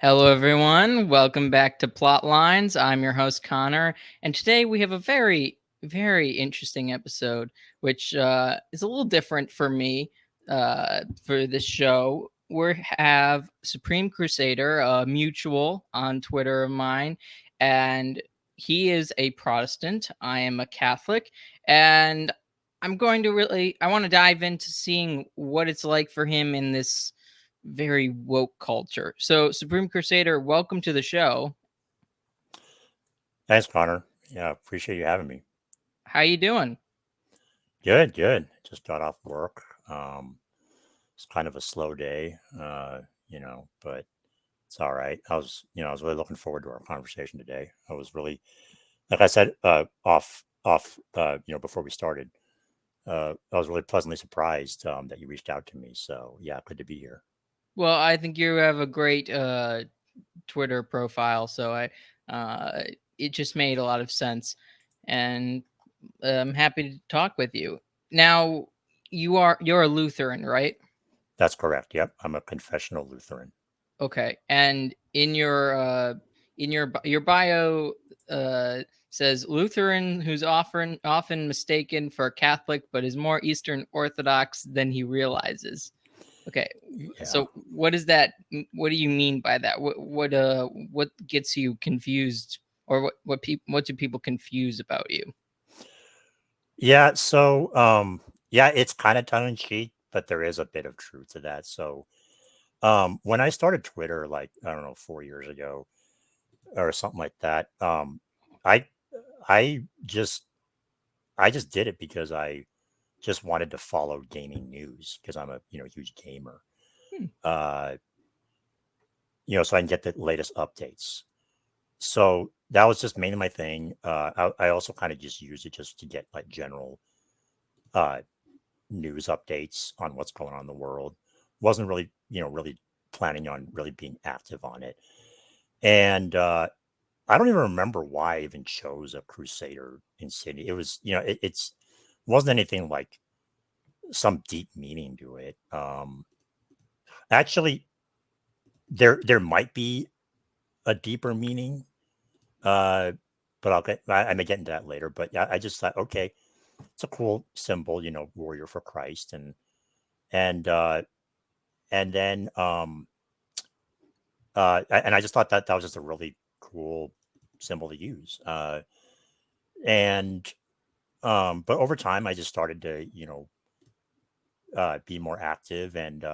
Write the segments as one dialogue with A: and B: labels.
A: Hello, everyone. Welcome back to Plotlines. I'm your host, Connor, and today we have a very interesting episode, which is a little different for me for this show. We have Supreme Crusader, a mutual on Twitter of mine, and he is a Protestant. I am a Catholic, and I want to dive into seeing what it's like for him in this very woke culture. So, Supreme Crusader, welcome to the show.
B: Thanks, Connor. Yeah, appreciate you having me.
A: How you doing?
B: Good, good. Just got off work. It's kind of a slow day, but it's all right. I was really looking forward to our conversation today. I was really, like I said, before we started, I was really pleasantly surprised that you reached out to me. So yeah, good to be here.
A: Well, I think you have a great Twitter profile, so uh, it just made a lot of sense, and I'm happy to talk with you. Now, you're a Lutheran, right?
B: That's correct. Yep, I'm a confessional Lutheran.
A: Okay, and in your bio says Lutheran who's often mistaken for a Catholic, but is more Eastern Orthodox than he realizes. Okay,
B: Yeah.
A: so what is that? What do you mean by that? What gets you confused, or what do people confuse about you?
B: Yeah, so it's kind of tongue in cheek, but there is a bit of truth to that. So when I started Twitter, like I don't know, 4 years ago or something like that, I I just I just did it because I just wanted to follow gaming news because I'm a huge gamer.
A: Hmm.
B: Uh, so I can get the latest updates. So that was just mainly my thing. I also kind of just used it just to get like general uh news updates on what's going on in the world. Wasn't really, really planning on really being active on it. And I don't even remember why I even chose a Crusader in Sydney. It was, it's wasn't anything like some deep meaning to it. Actually, there might be a deeper meaning, uh, but I may get into that later. But yeah, I just thought, okay, it's a cool symbol, warrior for Christ, and uh, and then and I just thought that that was just a really cool symbol to use. And But over time, I just started to, be more active, and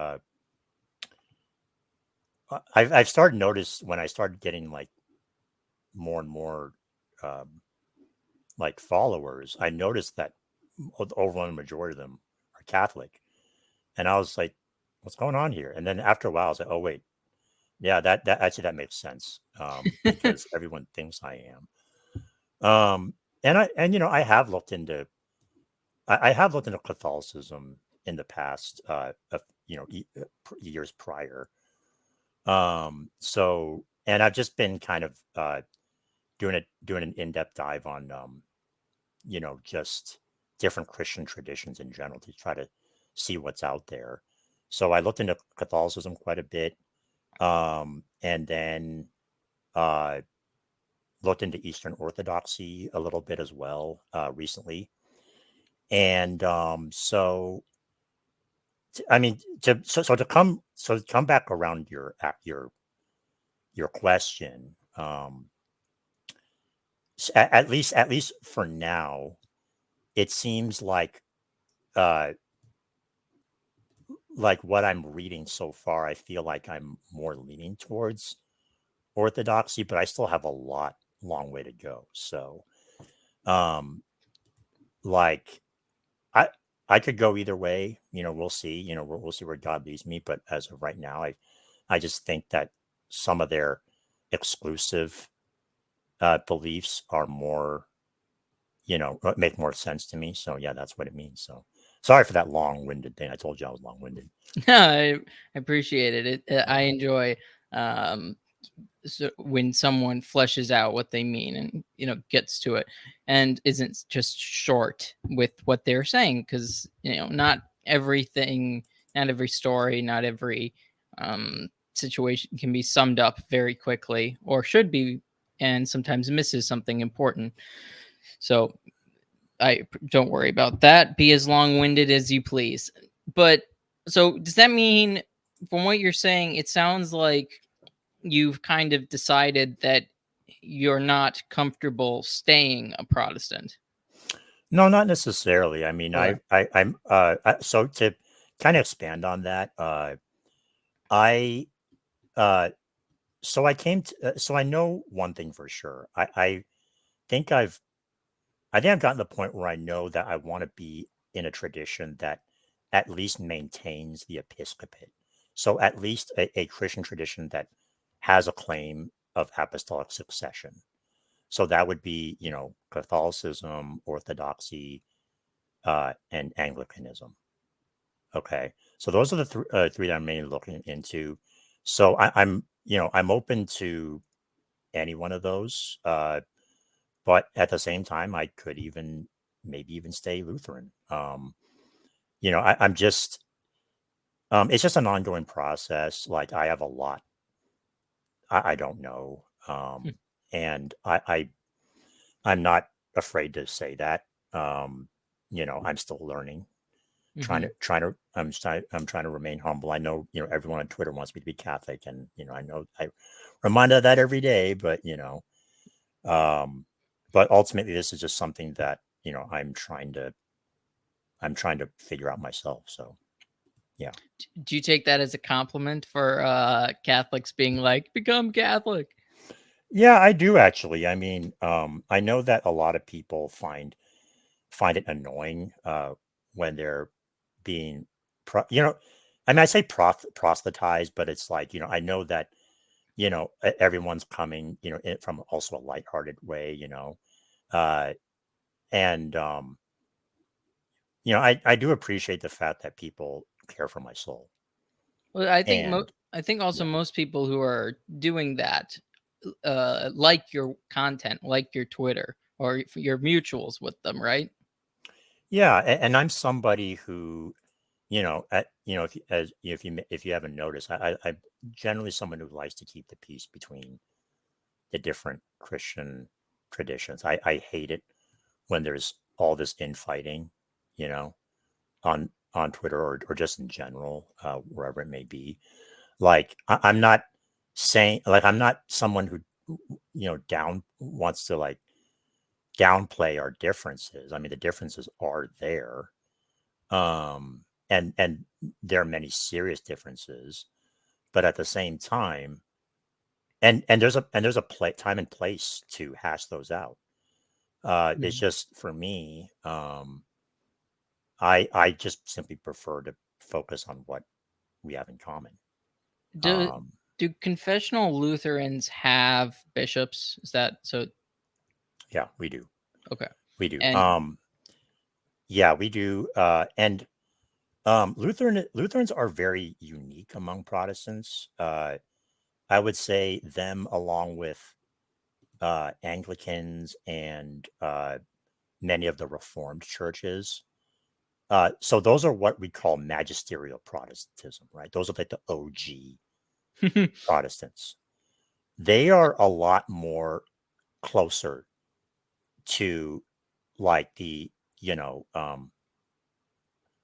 B: I've started notice when I started getting like more and more um, like followers. I noticed that the overwhelming majority of them are Catholic, and I was like, "What's going on here?" And then after a while, I was like, "Oh wait, yeah, that actually that makes sense because everyone thinks I am." And I have looked into I have looked into Catholicism in the past, years prior. And I've just been kind of doing an in depth dive on just different Christian traditions in general to try to see what's out there. So I looked into Catholicism quite a bit, and then uh, looked into Eastern Orthodoxy a little bit as well recently. And I mean, to come back around your question. At least for now, it seems uh, like what I'm reading so far. I feel like I'm more leaning towards orthodoxy, but I still have a long way to go. So, um, like I I could go either way. We'll see. We'll see where God leads me. But as of right now, I just think that some of their exclusive beliefs are more, make more sense to me. So yeah, that's what it means. So sorry for that long-winded thing. I told you I was long-winded.
A: I appreciate it. I enjoy um, when someone fleshes out what they mean and gets to it, and isn't just short with what they're saying, because not everything, not every story, not every um, situation can be summed up very quickly, or should be, and sometimes misses something important. So don't worry about that. Be as long-winded as you please. But so does that mean, from what you're saying, it sounds like you've kind of decided that you're not comfortable staying a Protestant?
B: No, not necessarily. I mean,
A: Okay.
B: so to kind of expand on that, I uh, so I came to, so I know one thing for sure. Think I've, I think I've gotten to the point where I know that I want to be in a tradition that at least maintains the episcopate. So at least a Christian tradition that has a claim of apostolic succession. So that would be, Catholicism, Orthodoxy, and Anglicanism. Okay, so those are the three that I'm mainly looking into. So I'm open to any one of those, but at the same time, I could even maybe even stay Lutheran. I'm just it's just an ongoing process. Like I have a lot I don't know, and I'm not afraid to say that. Um, I'm still learning,
A: Mm-hmm.
B: I'm trying to remain humble. I know, everyone on Twitter wants me to be Catholic, and I know I reminded of that every day, but um, but ultimately, this is just something that I'm trying to figure out myself. So yeah,
A: Do you take that as a compliment for Catholics being like, become Catholic?
B: yeah, I do actually. I mean, I know that a lot of people find it annoying when they're being, I mean, I say proselytized, but it's like, I know that, everyone's coming, from also a lighthearted way, uh, and, I do appreciate the fact that people care for my soul.
A: Well,
B: And
A: I think also
B: yeah,
A: most people who are doing that like your content, like your Twitter or your mutuals with them, right?
B: yeah. And I'm somebody who, if you haven't noticed, I'm generally someone who likes to keep the peace between the different Christian traditions. I hate it when there's all this infighting, you know, on Twitter or just in general, wherever it may be. Like I'm not saying, like I'm not someone who down wants to like downplay our differences. I mean, the differences are there, and there are many serious differences, but at the same time, and there's a time and place to hash those out. It's
A: Mhm.
B: just for me, I just simply prefer to focus on what we have in common.
A: Do
B: Um,
A: do confessional Lutherans have bishops? Is that so?
B: yeah, we do,
A: Okay.
B: we do.
A: And
B: Yeah, we do. And Lutherans are very unique among Protestants. I would say them along with Anglicans and many of the Reformed churches. So those are what we call magisterial Protestantism, right? Those are like the OG Protestants. They are a lot more closer to like the, you know,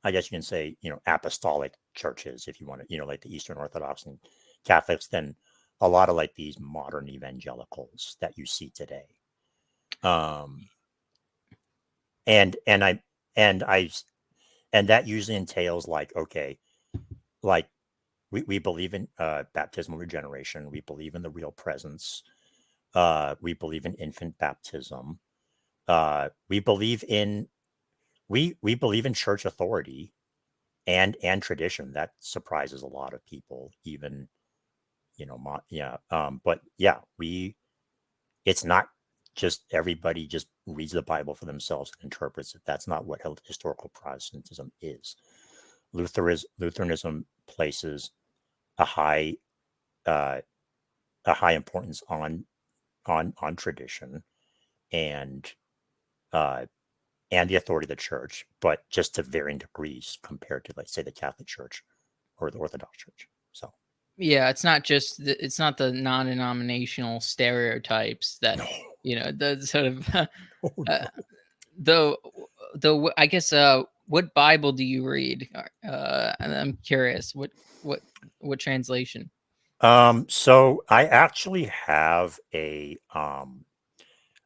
B: I guess you can say, apostolic churches, if you want to, like the Eastern Orthodox and Catholics, than a lot of like these modern evangelicals that you see today. Um, and I, and I, and that usually entails like, okay, like we believe in baptismal regeneration. We believe in the real presence. We believe in infant baptism. We believe in we believe in church authority and tradition. That surprises a lot of people, even yeah. But yeah, it's not just everybody just reads the Bible for themselves and interprets it. That's not what historical Protestantism is. Lutheranism places a high uh, a high importance on tradition and uh, and the authority of the church, but just to varying degrees compared to, like, say, the Catholic Church or the Orthodox Church. So,
A: Yeah, it's not just it's not the non-denominational stereotypes that
B: No,
A: the sort of
B: no,
A: uh,
B: no.
A: though I guess what Bible do you read? And I'm curious what what translation?
B: So I actually have a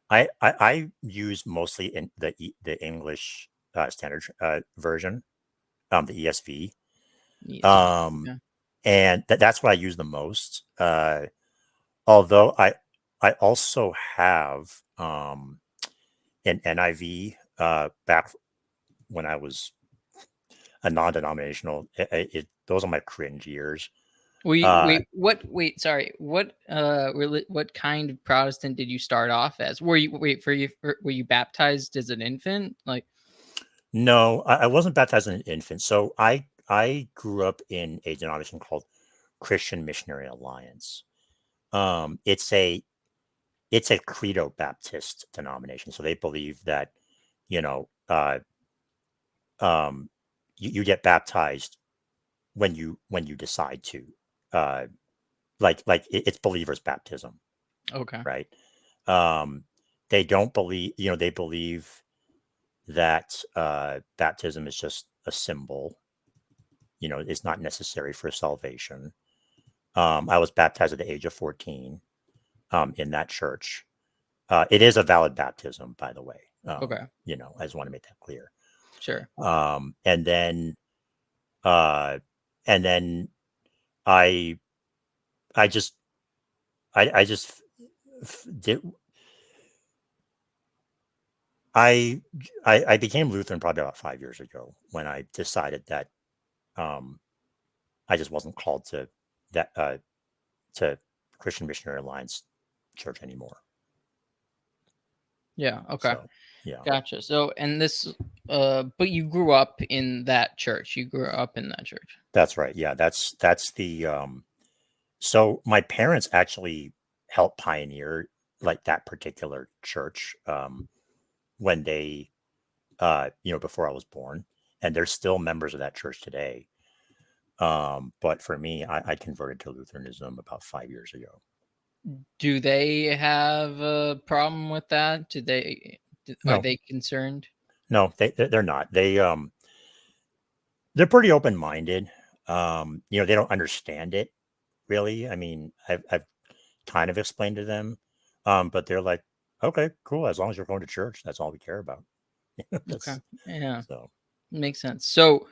B: I use mostly in the English standard version, the ESV.
A: Yes.
B: Um,
A: Yeah.
B: and that's what I use the most. Although I also have an NIV back when I was a non-denominational. Those are my cringe years. Uh,
A: Wait, sorry. What kind of Protestant did you start off as? Were you baptized as an infant? Like,
B: no, I wasn't baptized as an infant. So I grew up in a denomination called Christian Missionary Alliance. It's a Credo Baptist denomination. So they believe that, you know, um, you get baptized when you decide to, uh, it's believers baptism,
A: okay.
B: right? Um, they don't believe, they believe that baptism is just a symbol. It's not necessary for salvation. I was baptized at the age of 14 in that church. It is a valid baptism, by the way.
A: Okay.
B: I just want to make that clear.
A: Sure.
B: Um, and then, uh, and then I, I just, I just did. I, I became Lutheran probably about 5 years ago when I decided that um, I just wasn't called that to Christian Missionary Alliance Church anymore.
A: Yeah. Okay.
B: So, yeah,
A: Gotcha. So, and this, but you grew up in that church. You grew up in that church.
B: that's right. Yeah, that's the So my parents actually helped pioneer like that particular church when they before I was born, and they're still members of that church today. But for me, I converted to Lutheranism about 5 years ago.
A: Do they have a problem with that? Are
B: No,
A: they concerned?
B: no, they're not. They're pretty open minded. They don't understand it really. I mean, I've kind of explained to them, but they're like, okay, cool. As long as you're going to church, that's all we care about.
A: Okay.
B: That's
A: Yeah.
B: so.
A: Makes sense. So,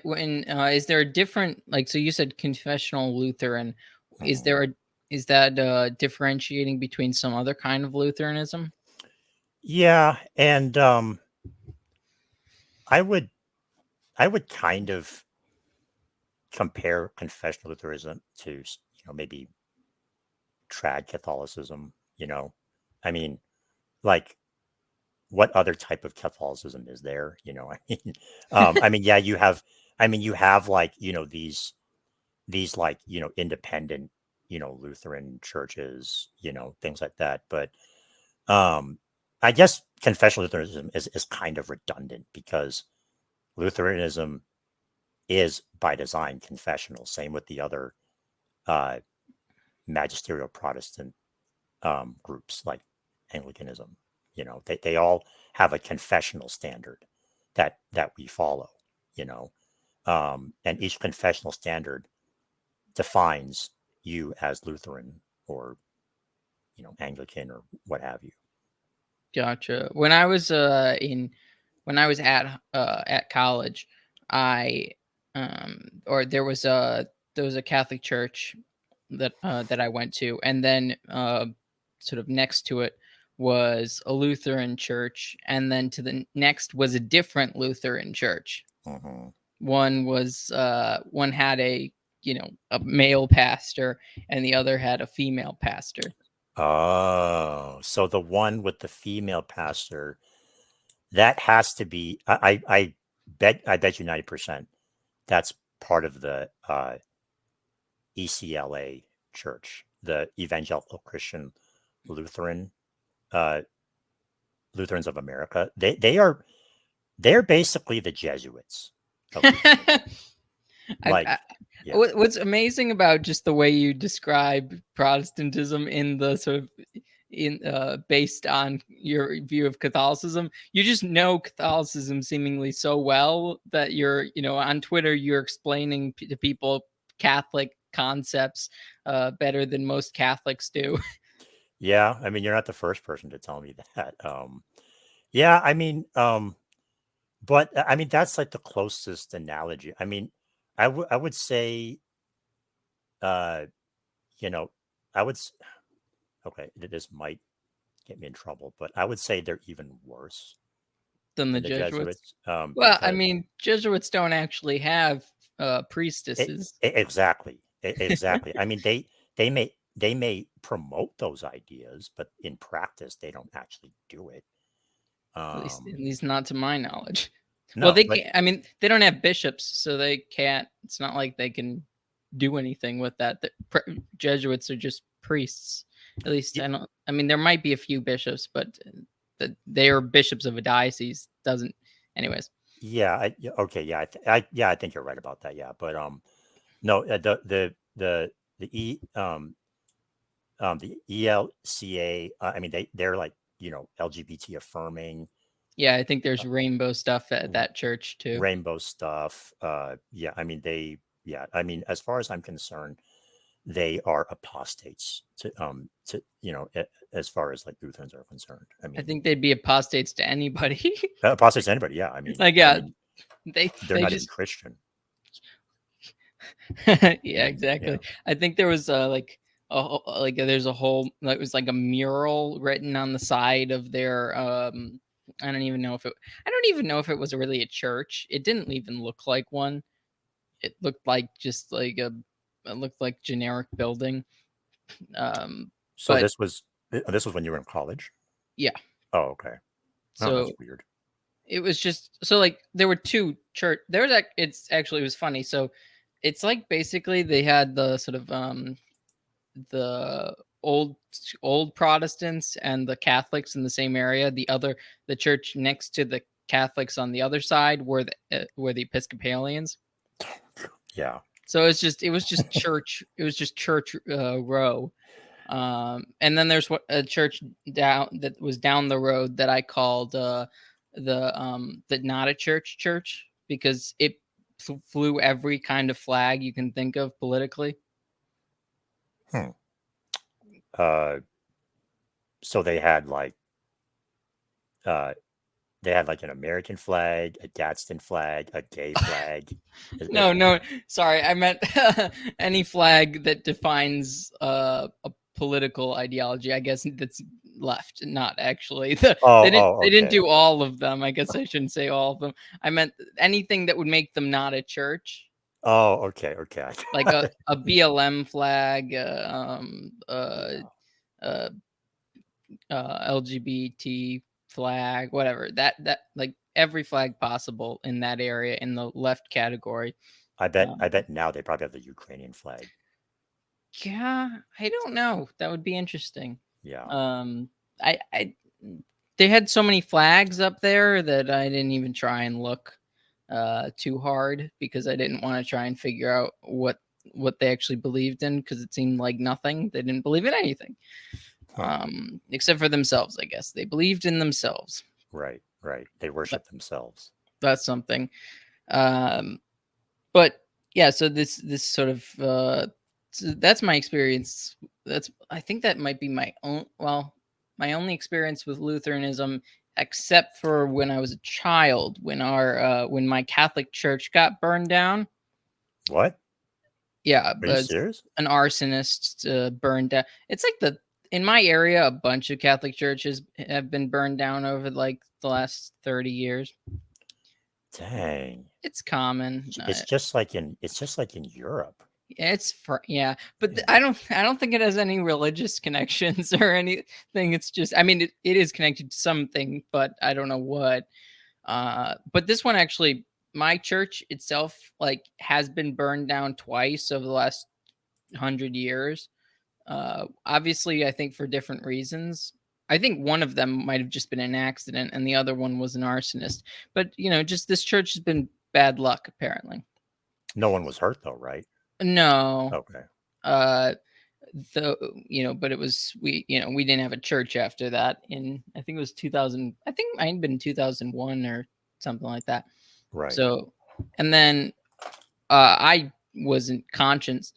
A: when is there a different like? So you said confessional Lutheran. Is
B: Mhm.
A: there a is that differentiating between some other kind of Lutheranism?
B: Yeah, and I would I would kind of compare confessional Lutheranism to maybe trad Catholicism. I mean, like what other type of Catholicism is there? Yeah, you have. I mean, you have like these like independent Lutheran churches, things like that. But um, I guess confessional Lutheranism is kind of redundant because Lutheranism is by design confessional. Same with the other uh, magisterial Protestant groups like Anglicanism. They all have a confessional standard that we follow. You know, and each confessional standard defines you as Lutheran or Anglican or what have you.
A: Gotcha. When I was at college, I or there was a Catholic church that I went to, and then sort of next to it was a Lutheran church, and then to the next was a different Lutheran church.
B: Mm-hmm.
A: One had a male pastor, and the other had a female pastor.
B: Oh, so the one with the female pastor, that has to be. I bet you 90% that's part of the ECLA church, the Evangelical Christian Lutheran uh, Lutherans of America. They're basically the Jesuits of Lutheranism. Like, yeah,
A: What's amazing about just the way you describe Protestantism in the sort of based on your view of Catholicism, you just know Catholicism seemingly so well that you're, on Twitter, you're explaining to people Catholic concepts better than most Catholics do.
B: yeah. I mean, you're not the first person to tell me that. Yeah, I mean, but I mean, that's like the closest analogy. I mean, I would say, uh, you know, I would. Okay, this might get me in trouble, but I would say they're even worse
A: Than the
B: than the
A: Jesuits.
B: Jesuits,
A: Well, I
B: because
A: mean, Jesuits don't actually have priestesses.
B: exactly, exactly. I mean, they may promote those ideas, but in practice, they don't actually do it.
A: At
B: Um,
A: least not to my knowledge. Well,
B: no,
A: they
B: but
A: can't. I mean, they don't have bishops, so they can't. It's not like they can do anything with that. Jesuits are just priests. At least
B: y-
A: I don't. I mean, there might be a few bishops, but that they are bishops of a diocese doesn't. Anyways,
B: yeah, okay, yeah, yeah, I think you're right about that. Yeah, but no, the ELCA. I mean, they're like LGBT affirming,
A: yeah, I think there's
B: uh,
A: rainbow stuff at
B: r-
A: that church too.
B: rainbow stuff. Yeah, I mean yeah, I mean, as far as I'm concerned, they are apostates to as far as like Lutherans are concerned. I
A: I
B: mean,
A: think they'd be apostates to anybody.
B: apostates to anybody. Yeah, I mean,
A: Like,
B: I
A: yeah,
B: mean,
A: they
B: they're
A: they
B: not even
A: just
B: Christian.
A: yeah,
B: Yeah.
A: exactly. I think there was like there's a whole like it was like a mural written on the side of their I don't even know if it was really a church. It didn't even look like one. It looked like just like it looked like generic building. Um
B: So
A: but
B: this was when you were in college.
A: yeah.
B: Oh, okay. Oh, that's
A: So
B: weird.
A: it was just so like there were two church there was like it's actually it was funny. So it's like basically they had the sort of the old Protestants and the Catholics in the same area. The church next to the Catholics on the other side were the Episcopalians.
B: Yeah,
A: So it was just church. It was just church row. And then there's a church down that was down the road that I called the not a church because it flew every kind of flag you can think of politically.
B: hmm. uh so uh they had like an American flag, a Gadsden flag, a gay flag.
A: No, sorry. I meant any flag that defines a political ideology. I guess that's left, not actually.
B: Oh, oh,
A: They didn't
B: okay.
A: do all of them. I guess I shouldn't say all of them. I meant anything that would make them not a church,
B: Oh, okay, okay.
A: like a BLM flag,
B: Yeah,
A: uh, LGBT flag, whatever. That like every flag possible in that area in the left category.
B: I
A: Um,
B: bet now they probably have the Ukrainian flag.
A: Yeah, I don't know. That would be interesting.
B: Yeah.
A: Um, I they had so many flags up there that I didn't even try and look too hard because I didn't want to try and figure out what they actually believed in because it seemed like nothing. They didn't believe in anything
B: Huh.
A: except for themselves. I guess they believed in themselves.
B: Right, right. They
A: But
B: worship themselves.
A: that's something. Um, but yeah, so this sort of so that's my experience. That's I think that might be my only experience with Lutheranism, except for when I was a child, when my Catholic church got burned down.
B: What?
A: Yeah,
B: Are you
A: but
B: serious?
A: an arsonist burned down. It's like the in my area, a bunch of Catholic churches have been burned down over like the last 30 years.
B: Dang.
A: It's common.
B: It's just like in Europe.
A: Yeah, but
B: Yeah.
A: I don't think it has any religious connections or anything. It's just I mean it is connected to something, but I don't know what. But this one actually my church itself like has been burned down twice over the last 100 years. Obviously I think for different reasons. I think one of them might have just been an accident and the other one was an arsonist. But just this church has been bad luck apparently.
B: No one was hurt though, right?
A: No.
B: Okay.
A: Uh though but it was we didn't have a church after that in I think it was 2000. I think it might have been 2001 or something like that.
B: Right.
A: So, and then I wasn't conscious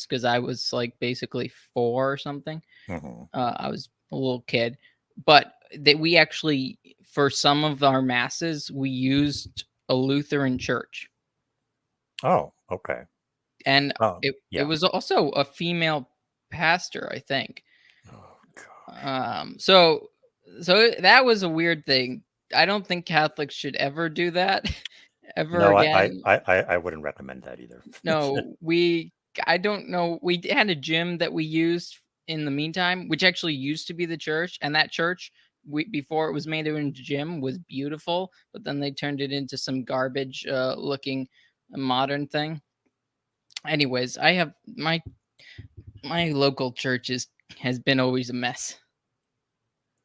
A: because I was like basically 4 or something.
B: Hmm.
A: I was a little kid, but that we actually, for some of our masses, we used a Lutheran church,
B: Oh, okay.
A: and it
B: Yeah.
A: was also a female pastor, I think.
B: Oh gosh.
A: So that was a weird thing. I don't think Catholics should ever do that ever
B: No,
A: again.
B: I wouldn't recommend that either.
A: No, I don't know. We had a gym that we used in the meantime, which actually used to be the church, and that church, before it was made into a gym, was beautiful, but then they turned it into some garbage looking modern thing. Anyways, I have my local church has been always a mess.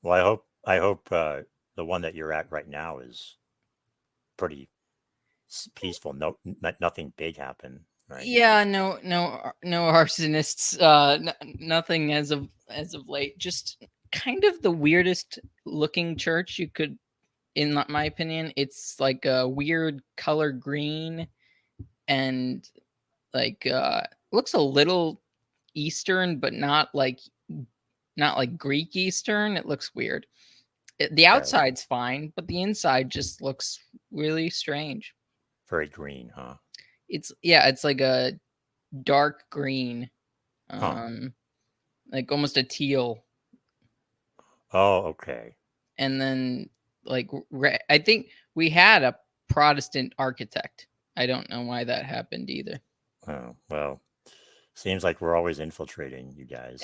B: Well, I hope the one that you're at right now is pretty peaceful. Nothing big happened, right?
A: Yeah, no arsonists, nothing as of late. Just kind of the weirdest looking church you could, in my opinion. It's like a weird color green, and like looks a little Eastern, but not like Greek Eastern. It looks weird. The
B: Okay.
A: outside's fine, but the inside just looks really strange.
B: Very green, huh?
A: It's like a dark green,
B: Huh.
A: um like almost a teal,
B: Oh, okay.
A: and then like I think we had a Protestant architect. I don't know why that happened either.
B: Oh, well, seems like we're always infiltrating you guys.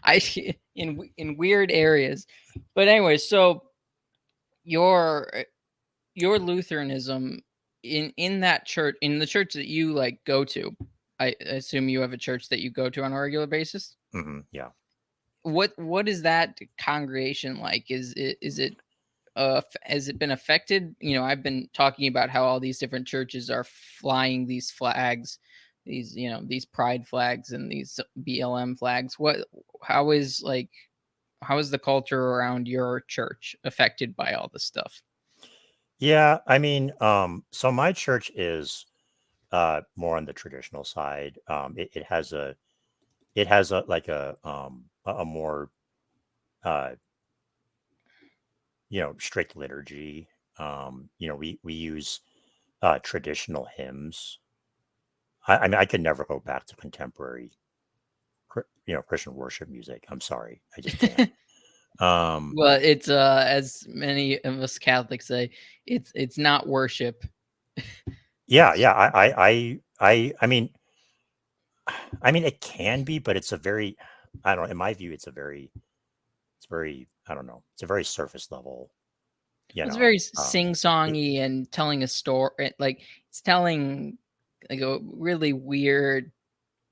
A: I in weird areas. But anyway, so your your Lutheranism, in that church, in the church that you like go to, I assume you have a church that you go to on a regular basis.
B: Yeah.
A: What is that congregation like? Is it has it been affected? I've been talking about how all these different churches are flying these flags, these pride flags and these BLM flags. How is the culture around your church affected by all this stuff?
B: Yeah. I mean, so my church is more on the traditional side. It has a like a more uh strict liturgy. We use traditional hymns. I mean, I could never go back to contemporary, Christian worship music. I'm sorry, I just can't. Um,
A: Well, it's as many of us Catholics say, it's not worship.
B: yeah,
A: It's
B: yeah. I mean, it can be, but it's a very, I don't know. In my view, it's very, I don't know. It's a very surface level, you
A: it's
B: know.
A: very sing-songy and telling a story. Like it's telling like a really weird,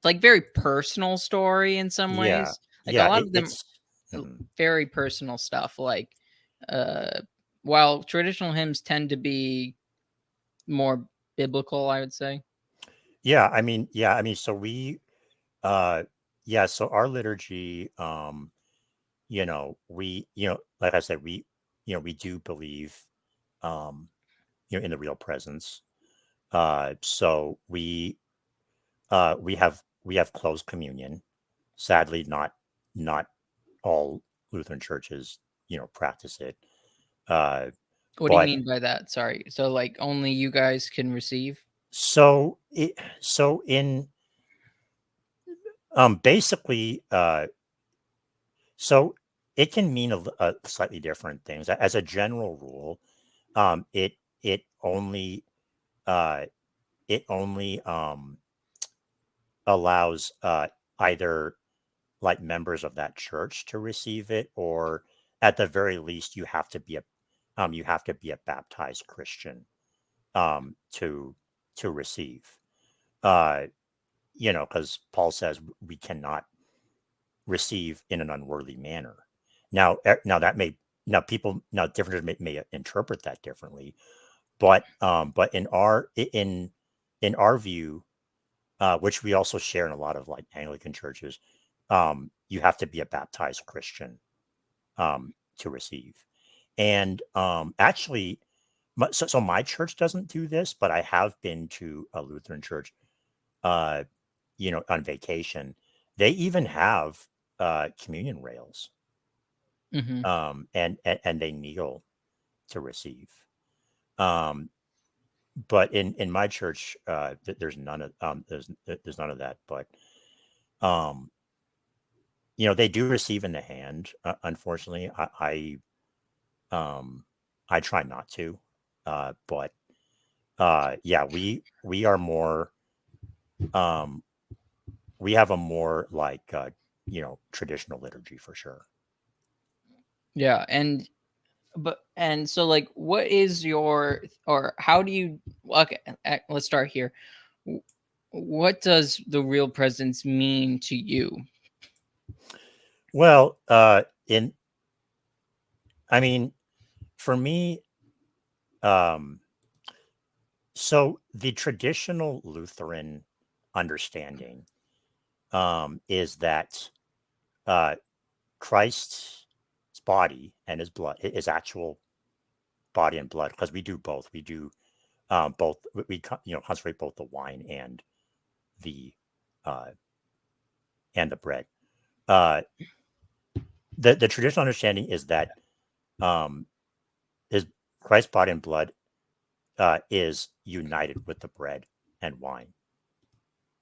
A: like very personal story in some
B: Yeah,
A: ways. Like a
B: yeah.
A: lot of them,
B: It's mhm.
A: very personal stuff. Like uh, while traditional hymns tend to be more biblical, I would say.
B: Yeah. I mean, so uh, yeah. So our liturgy, like I said, we do believe, um, in the real presence. So we have closed communion. Sadly, not all Lutheran churches, practice it. Uh,
A: What do you
B: but
A: mean by that? Sorry. So like only you guys can receive?
B: so in basically so it can mean slightly different things. As a general rule, it it only uh, it only allows either like members of that church to receive it, or at the very least, you have to be a baptized Christian to receive. Uh, because Paul says we cannot receive in an unworthy manner. Now that may now people now different may interpret that differently, but in in our view, which we also share in a lot of like Anglican churches, you have to be a baptized Christian to receive. And actually, so my church doesn't do this, but I have been to a Lutheran church, uh, on vacation. They even have communion rails,
A: Hmm.
B: and they kneel to receive. Um, but in my church, there's none of there's none of that. But um, they do receive in the hand. Unfortunately, um, I try not to. But yeah, we are more. Um, we have a more like traditional liturgy for sure.
A: Yeah, and so like, what is your, or how do you? Okay, let's start here. What does the real presence mean to you?
B: Well, in I mean, for me, um, so the traditional Lutheran understanding is that uh, Christ's body and his blood, his actual body and blood, because we do both. We do both. Consecrate both the wine the uh, and the bread. Uh, the traditional understanding is that um, his Christ's body and blood is united with the bread and wine.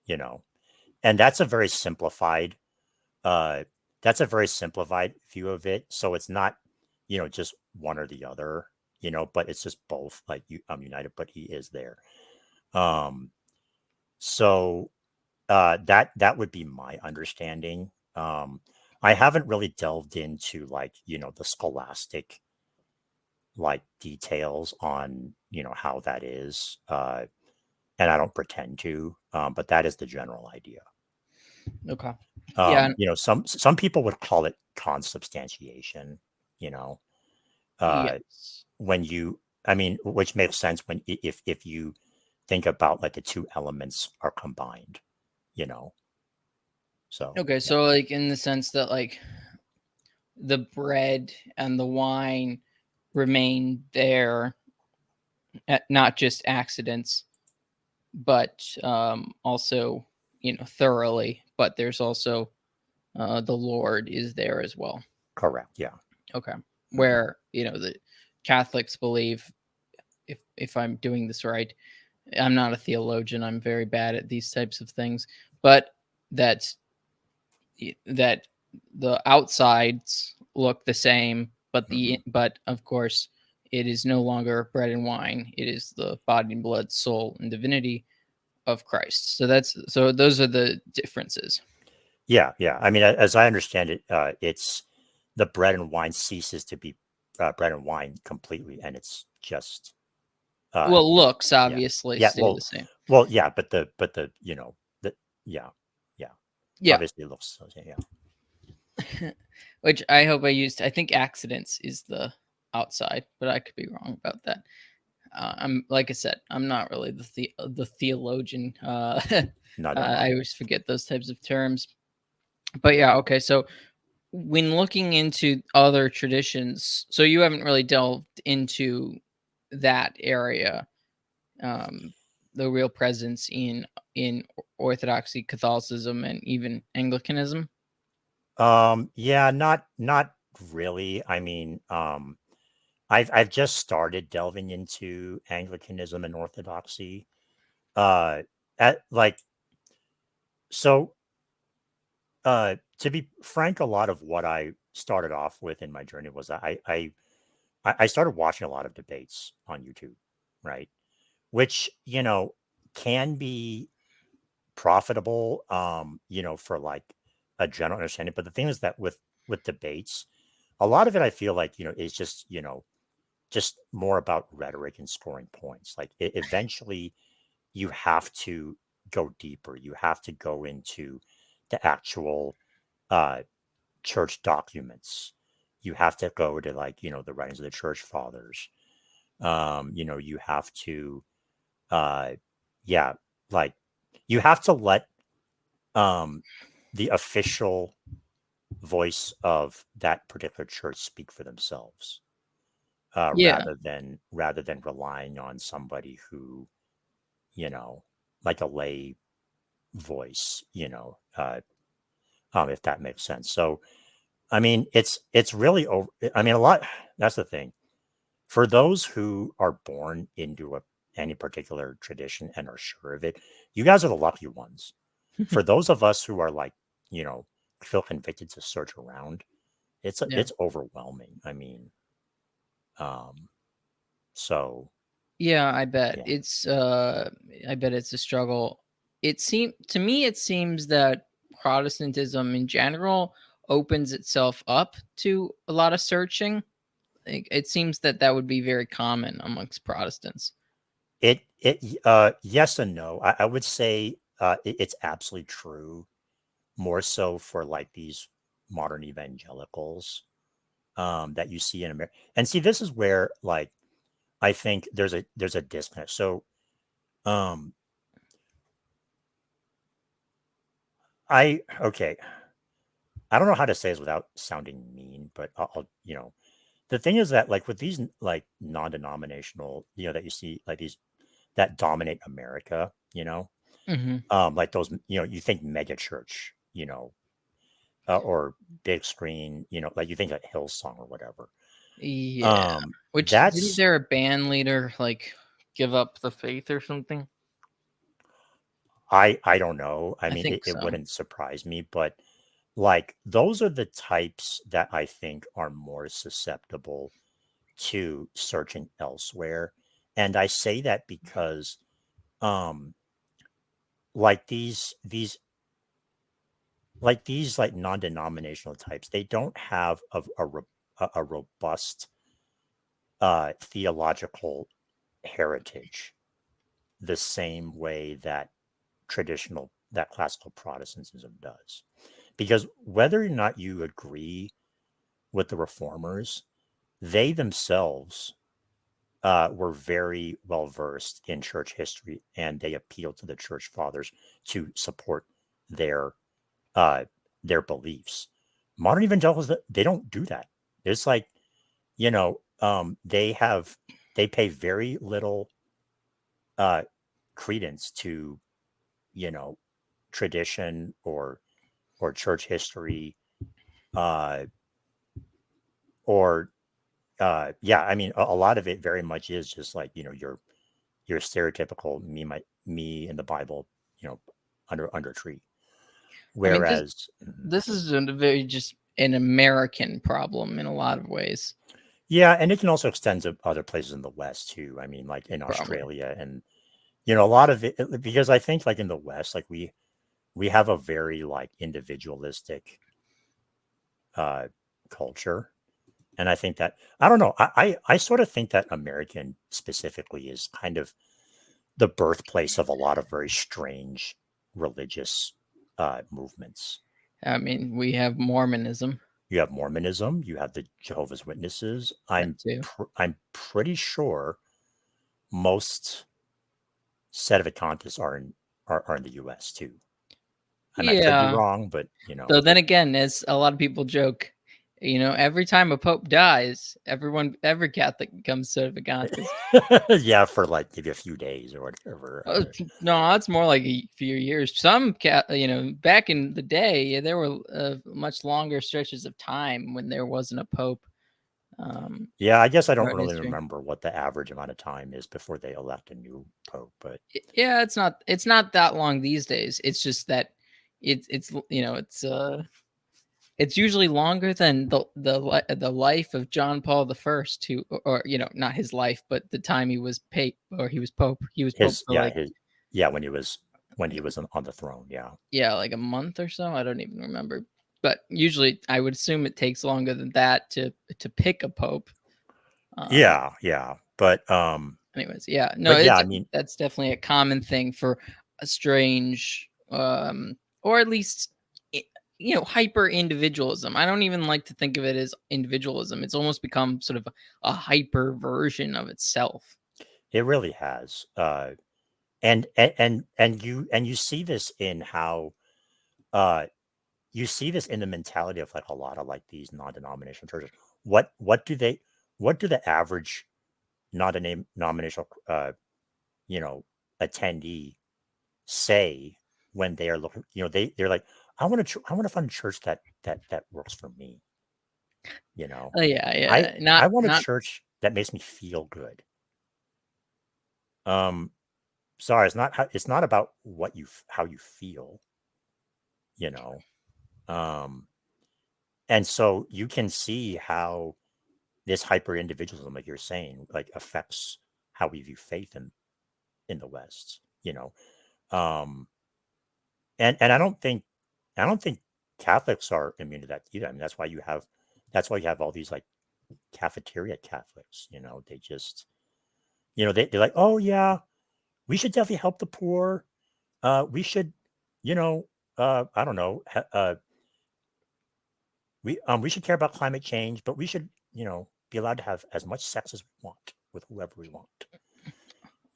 B: You know, and uh, that's a very simplified view of it. So it's not just one or the other. But it's just both, like united, but he is there. Um, so that would be my understanding. I haven't really delved into like the scholastic like details on how that is, and I don't pretend to, but that is the general idea.
A: Okay. Yeah.
B: Some people would call it consubstantiation. You know, uh,
A: Yes.
B: when you, I mean, which makes sense when if you think about like the two elements are combined. You know, so
A: Okay,
B: yeah,
A: so like, in the sense that like the bread and the wine remain there, not just accidents, but also, thoroughly. But there's also, the Lord is there as well.
B: correct. Yeah.
A: Okay,
B: Hmm.
A: where the Catholics believe, if I'm doing this right, I'm not a theologian. I'm very bad at these types of things, but that that the outsides look the same, but
B: Hmm.
A: but of course it is no longer bread and wine. It is the body and blood, soul, and divinity of Christ. So those are the differences.
B: Yeah, yeah. I mean, as I understand it, it's the bread and wine ceases to be bread and wine completely, and it's just
A: Well,
B: yeah,
A: looks
B: yeah,
A: obviously
B: yeah.
A: stay the same.
B: Yeah, but the the yeah, yeah.
A: Yeah.
B: Obviously, it looks yeah.
A: Which I hope I used. I think accidents is the outside, but I could be wrong about that. I'm, like I said, I'm not really the theologian.
B: Neither am
A: I
B: I.
A: always forget those types of terms. But yeah, okay. So when looking into other traditions, so you haven't really delved into that area, um, the real presence in Orthodoxy, Catholicism, and even Anglicanism.
B: Yeah, not really. I mean, I've just started delving into Anglicanism and Orthodoxy. Uh, at like so to be frank, a lot of what I started off with in my journey was I started watching a lot of debates on YouTube, right? Which can be profitable, for like a general understanding. But the thing is that with debates, a lot of it I feel like is just more about rhetoric and scoring points. Like eventually, you have to go deeper. You have to go into the actual uh, church documents. You have to go to like the writings of the church fathers. You have to uh, yeah. like you have to let um, the official voice of that particular church speak for themselves,
A: Yeah.
B: rather than relying on somebody who, you know, like a lay voice, if that makes sense. So I mean, it's really over. I mean, a lot. That's the thing. For those who are born into any particular tradition and are sure of it, you guys are the lucky ones. For those of us who are like, you know, feel convicted to search around,
A: Yeah.
B: it's overwhelming. I mean, um, so
A: Yeah, I bet.
B: yeah,
A: I bet it's a struggle. It seems that Protestantism in general opens itself up to a lot of searching. Like, it seems that that would be very common amongst Protestants.
B: yes and no. I would say it's absolutely true. More so for like these modern evangelicals that you see in America. And see, this is where like I think there's a disconnect. So um I okay, I don't know how to say this without sounding mean, but the thing is that like with these like non-denominational, that you see like these that dominate America,
A: Hmm.
B: like those, you think mega church, or big screen, like you think like Hillsong or whatever.
A: Yeah. Which didn't
B: That's
A: their band leader like give up the faith or something?
B: I don't know. I
A: I
B: mean,
A: think
B: it
A: so.
B: wouldn't surprise me, but like those are the types that I think are more susceptible to searching elsewhere. And I say that because um like these like non-denominational types, they don't have a robust theological heritage the same way that classical Protestantism does. Because whether or not you agree with the reformers, they themselves were very well versed in church history, and they appealed to the church fathers to support their uh, their beliefs. Modern evangelicals, they don't do that. It's like, they pay very little uh, credence to, you know tradition or church history, uh, or yeah, I mean, a lot of it very much is just like, your stereotypical me in the Bible, you know, under a tree.
A: I mean,
B: Whereas,
A: this is a very just an American problem in a lot of ways,
B: yeah, and it can also extend to other places in the West too. I mean, like in
A: probably.
B: Australia, and a lot of it, because I think like in the West, like we have a very like individualistic uh culture. And I think that, I don't know, I sort of think that American specifically is kind of the birthplace of a lot of very strange religious movements.
A: I mean, we have Mormonism,
B: You have Mormonism, you have the Jehovah's Witnesses.
A: that too.
B: I'm pretty sure most Sedevacantists are in the U.S. too. I could be
A: Yeah.
B: wrong, but
A: Though then again, as a lot of people joke, every time a pope dies, every Catholic becomes Sedevacantist.
B: yeah, for like maybe a few days or whatever.
A: No, it's more like a few years. Some back in the day, yeah, there were much longer stretches of time when there wasn't a pope.
B: Yeah, I guess I don't
A: Throughout
B: really
A: history.
B: remember what the average amount of time is before they elect a new pope, but
A: Yeah, it's not that long these days. It's just that it's usually longer than the life of John Paul the First, who, or not his life, but the time he was pope. He was pope for like,
B: his yeah, when he was on the throne, yeah.
A: yeah, like a month or so. I don't even remember. But usually, I would assume it takes longer than that to pick a pope. Um,
B: Yeah, yeah.
A: Anyways, yeah, no,
B: But yeah, I mean,
A: that's definitely a common thing for a strange, or at least hyper individualism. I don't even like to think of it as individualism. It's almost become sort of a hyper version of itself.
B: it really has. and you see this in how uh you see this in the mentality of like a lot of like these non-denominational churches. What do they what do the average non-denominational you know attendee say when they are looking, they're like, I want to find a church that works for me. you know
A: Oh yeah,
B: i
A: yeah.
B: I
A: Not
B: want a
A: not
B: church that makes me feel good. um Sorry, it's not about how you feel. you know um and so you can see how this hyper individualism, like you're saying, like affects how we view faith in the West. Um and I don't think Catholics are immune to that either. I mean, that's why you have all these like cafeteria Catholics. They just they're like, oh yeah, we should definitely help the poor. We should, you know, I don't know, we should care about climate change, but we should, be allowed to have as much sex as we want with whoever we want. You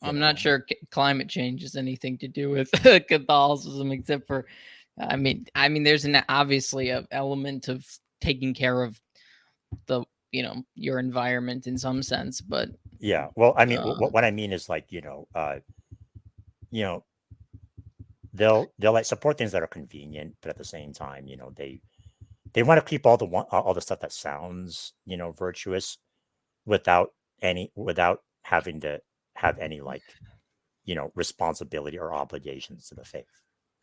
A: I'm not
B: know,
A: sure climate change has anything to do with Catholicism, except for, I mean, there's an obviously a element of taking care of the your environment in some sense, but
B: yeah. Well, I mean,
A: uh,
B: what I mean is like, you know, they'll like support things that are convenient, but at the same time, they want to keep all the stuff that sounds, virtuous without having to have any like, responsibility or obligations to the faith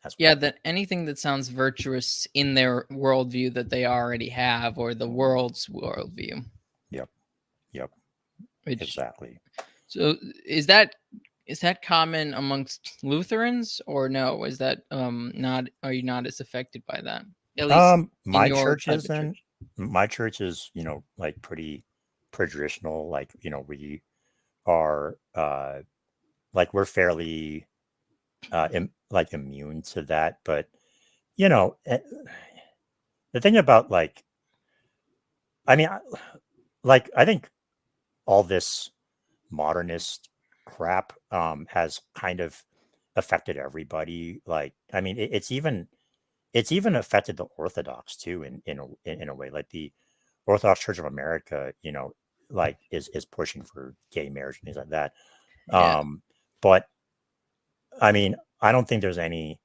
B: as
A: yeah,
B: well.
A: that anything that sounds virtuous in their worldview that they already have, or the world's worldview,
B: Yep. Yep.
A: which
B: Exactly.
A: so is that common amongst Lutherans, or no? Is that not, are you not as affected by that? At least in
B: My
A: your
B: church
A: type of
B: isn't.
A: church.
B: My church is, like pretty traditional. Like, we are like we're fairly like immune to that. But you know, eh, the thing about like, I mean, like I think all this modernist crap has kind of affected everybody. Like, I mean, it's even affected the Orthodox too, in a way. Like the Orthodox Church of America, like is pushing for gay marriage and things like that.
A: Yeah.
B: But I mean, I don't think there's any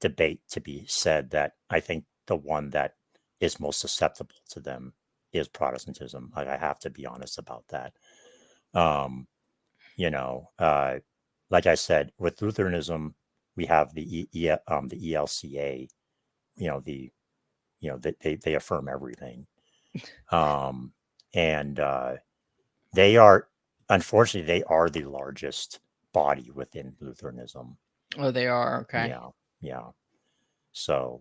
B: debate to be said that I think the one that is most susceptible to them is Protestantism. Like, I have to be honest about that. Um, you know, uh, like I said, with Lutheranism, we have the ELCA. They affirm everything. Um, and they are, unfortunately, they are the largest body within Lutheranism.
A: Oh, they are, okay.
B: Yeah, yeah. So,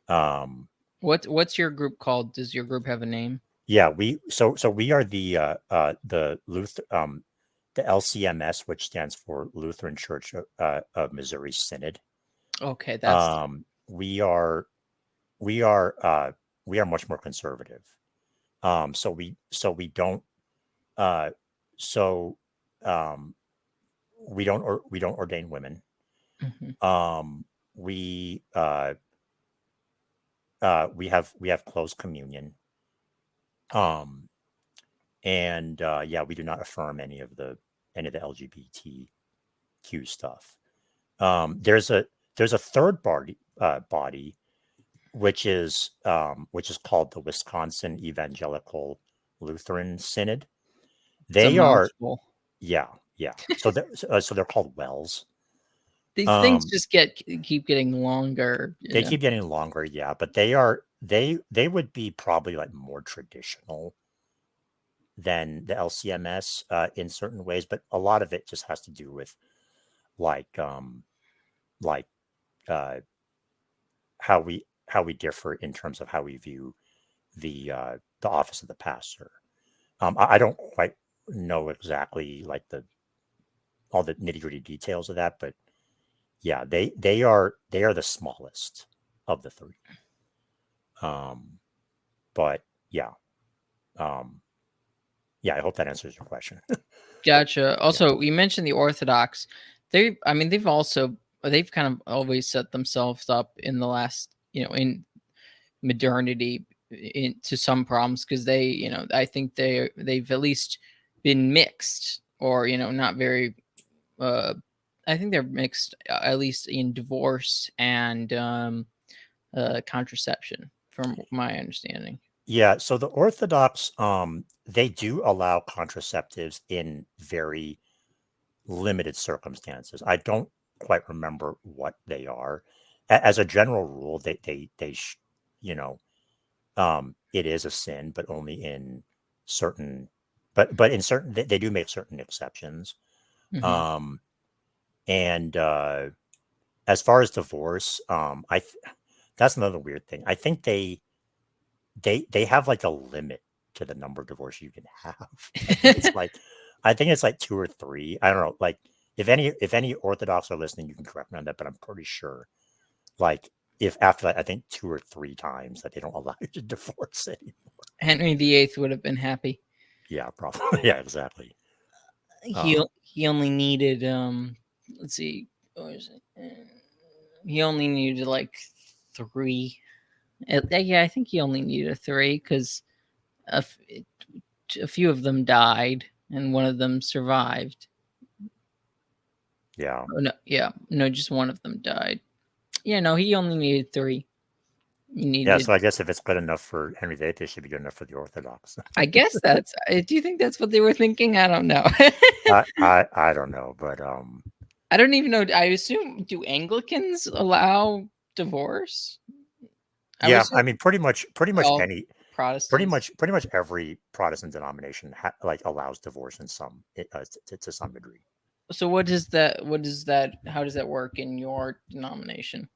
B: um,
A: What's your group called? Does your group have a name?
B: yeah, we are the LCMS, which stands for Lutheran Church of Missouri Synod.
A: Okay, that's
B: We are we are we are much more conservative. So we don't uh, so um, we don't ordain women.
A: mhm.
B: Um, we we have closed communion. Um, and yeah, we do not affirm any of the LGBTQ stuff. There's a third body which is called the Wisconsin Evangelical Lutheran Synod.
A: It's a
B: They are
A: mouthful.
B: Yeah, yeah. So they're called WELS.
A: These things
B: Um,
A: just keep getting longer.
B: they
A: Yeah.
B: keep getting longer, yeah, but they would be probably like more traditional than the LCMS in certain ways, but a lot of it just has to do with like like uh, how we differ in terms of how we view the office of the pastor. I don't quite know exactly like the all the nitty gritty details of that, but yeah, they are the smallest of the three. Um, but yeah, um, yeah, I hope that answers your question.
A: Gotcha.
B: Yeah.
A: Also, you mentioned the Orthodox. they've kind of always set themselves up in the last, in modernity, into some problems, because I think they've at least been mixed, or not very. I think they're mixed, at least in divorce and contraception, from my understanding.
B: Yeah, so the Orthodox, they do allow contraceptives in very limited circumstances. I don't quite remember what they are. As a general rule, you know, it is a sin, but only in certain, but in certain, they do make certain exceptions.
A: Hmm.
B: Um, and as far as divorce, that's another weird thing. I think they have like a limit to the number of divorces you can have. I think it's like two or three. I don't know. Like if any Orthodox are listening, you can correct me on that, but I'm pretty sure like if after that, I think two or three times that they don't allow you to divorce anymore.
A: Henry VIII would have been happy.
B: Yeah, probably. Yeah, exactly.
A: He
B: Um,
A: he only needed, let's see, what was it? He only needed like three. Yeah, I think he only needed three, because a, f- a few of them died and one of them survived.
B: yeah.
A: Oh, no, yeah, no, just one of them died. Yeah, no, he only needed three. He
B: Yeah,
A: needed.
B: so I guess if it's good enough for Henry VIII, it should be good enough for the Orthodox.
A: I guess that's. Do you think that's what they were thinking? I don't know.
B: I don't know, but
A: I don't even know. I assume, do Anglicans allow divorce? I would
B: yeah,
A: assume
B: I mean pretty much
A: all
B: any
A: Protestants.
B: pretty much every Protestant denomination like allows divorce in some to some degree.
A: So what is that? What is that? How does that work in your denomination?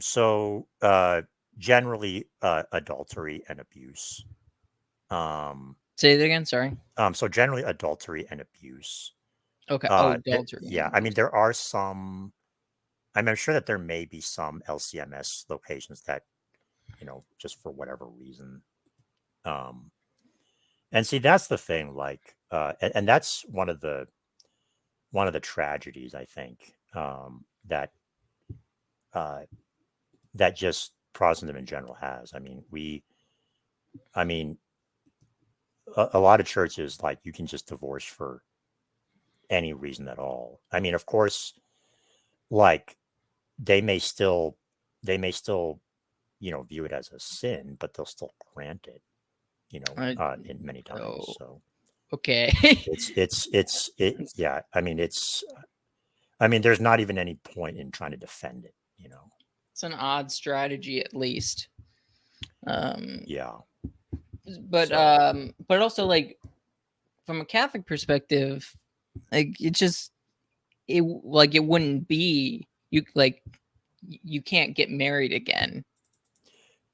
B: So generally adultery and abuse. Um,
A: Say it again. Sorry.
B: so generally adultery and abuse.
A: Okay. Oh, adultery and
B: Yeah, I mean
A: abuse.
B: there are some. I'm sure that there may be some LCMS locations that just for whatever reason. Um, and see that's the thing, like, and that's one of the tragedies I think that uh, that just Protestantism in general has. I mean, a lot of churches like you can just divorce for any reason at all. I mean, of course, like they may still they may still view it as a sin, but they'll still grant it.
A: Uh,
B: In many times.
A: oh,
B: So
A: okay.
B: yeah. I mean, there's not even any point in trying to defend it.
A: It's an odd strategy, at least. Um,
B: Yeah. So
A: but also, like, from a Catholic perspective, like it wouldn't be, you can't get married again.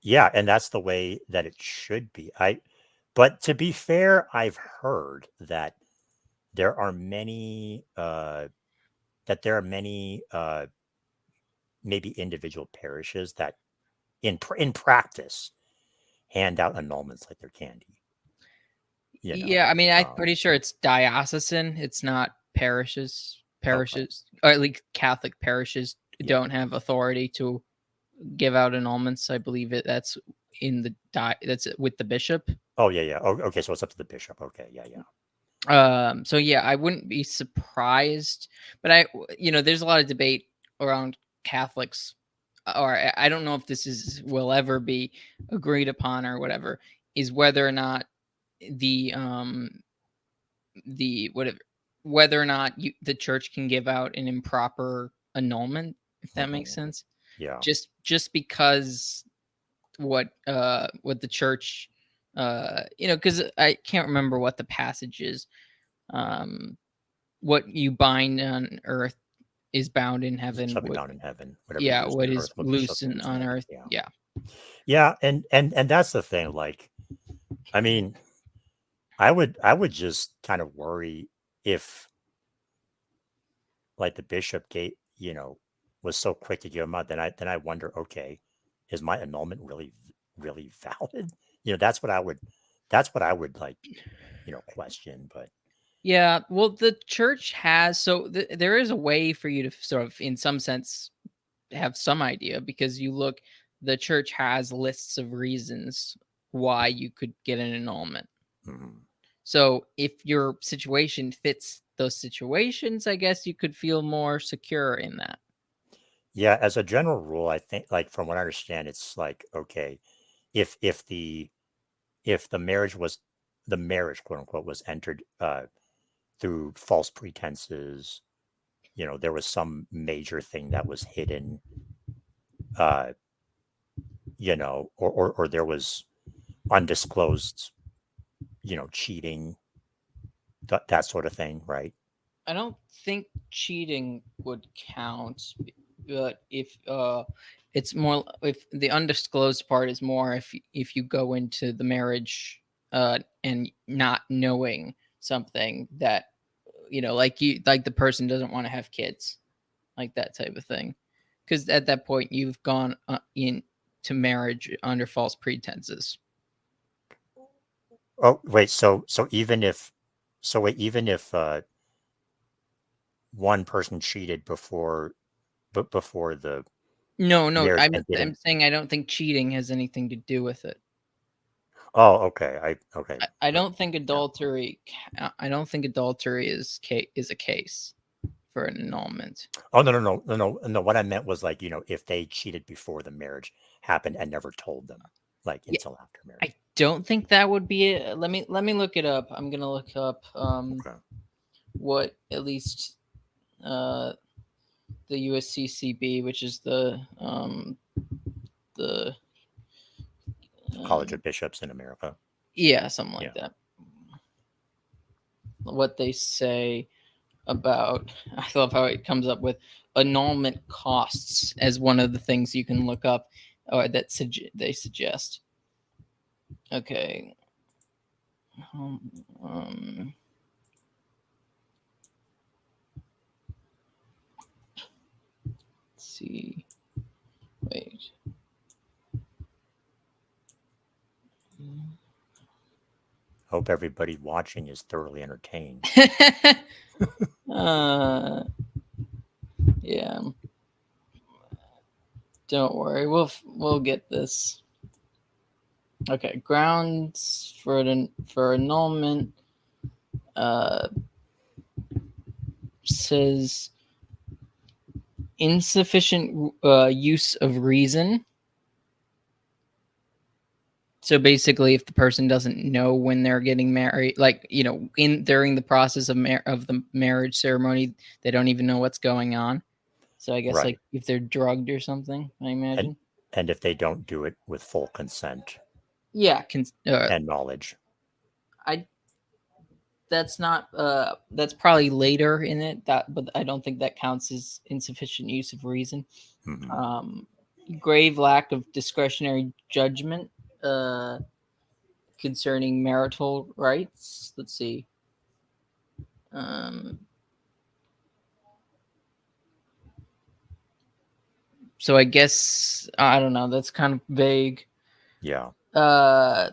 B: yeah, and that's the way that it should be. But to be fair, I've heard that there are many maybe individual parishes that in practice hand out annulments like they're candy.
A: Yeah, I mean, I'm
B: Um,
A: pretty sure it's diocesan. It's not parishes.
B: okay,
A: Parishes, or at least Catholic parishes,
B: yeah.
A: don't have authority to give out annulments. I believe that's in the that's with the bishop.
B: Oh yeah, yeah. Oh, okay, so it's up to the bishop. Okay, yeah, yeah.
A: So yeah, I wouldn't be surprised, but there's a lot of debate around Catholics, or I don't know if this will ever be agreed upon or whatever, is whether or not the the whatever whether or not the church can give out an improper annulment, if that makes
B: Hmm.
A: sense.
B: Yeah.
A: Just because what the church, because I can't remember what the passage is. um what you bind on earth is bound in heaven.
B: Shall be
A: What
B: bound in heaven. Whatever you
A: Yeah,
B: loose
A: what
B: on
A: is
B: earth shall
A: loose
B: be loose in
A: on
B: heaven.
A: earth.
B: Yeah.
A: Yeah.
B: Yeah, and that's the thing. Like, I mean, I would just kind of worry if like the bishop was so quick to give them out. Then I wonder, okay, is my annulment really valid? That's what I would like question. But
A: Yeah, well, the church has there is a way for you to sort of, in some sense, have some idea because the church has lists of reasons why you could get an annulment.
B: Mhm.
A: So if your situation fits those situations, I guess you could feel more secure in that.
B: Yeah, as a general rule, I think, like, from what I understand, it's like, okay, if the if the marriage, quote unquote, was entered through false pretenses, there was some major thing that was hidden, uh, or there was undisclosed, cheating, that sort of thing, right?
A: I don't think cheating would count, but it's more if the undisclosed part is more if you go into the marriage and not knowing something that like the person doesn't want to have kids, like that type of thing, because at that point you've gone in to marriage under false pretenses.
B: Oh, wait, even if one person cheated before the
A: No, no,
B: marriage
A: I'm
B: and
A: I'm
B: didn't.
A: saying I don't think cheating has anything to do with it.
B: Oh, okay. Okay.
A: I don't think
B: Yeah.
A: adultery. I don't think adultery is a case for an annulment.
B: Oh, no, no, no, no, no, no. What I meant was, like, if they cheated before the marriage happened and never told them, like,
A: Yeah,
B: until after marriage.
A: I don't think that would be it. Let me look it up. I'm gonna look up
B: Okay.
A: what at least uh the USCCB, which is the
B: College
A: um,
B: of Bishops in America.
A: yeah, something
B: Yeah.
A: like that. What they say about I love how it comes up with annulment costs as one of the things you can look up or that they suggest. Okay. Um, um, let's see. Wait.
B: Hope everybody watching is thoroughly entertained.
A: uh, yeah. Don't worry. We'll get this. Okay. Grounds for annulment uh, says insufficient use of reason. So basically, if the person doesn't know when they're getting married, like in during the process of the marriage ceremony, they don't even know what's going on. So I guess like
B: Right.
A: if they're drugged or something, I
B: And
A: imagine.
B: and if they don't do it with full consent
A: Yeah,
B: and knowledge.
A: I that's not that's probably later in it that, but I don't think that counts as insufficient use of reason.
B: Hmm.
A: Um, grave lack of discretionary judgment uh, concerning marital rights. Let's see. Um, so I guess I don't know. That's kind of vague.
B: Yeah.
A: Uh,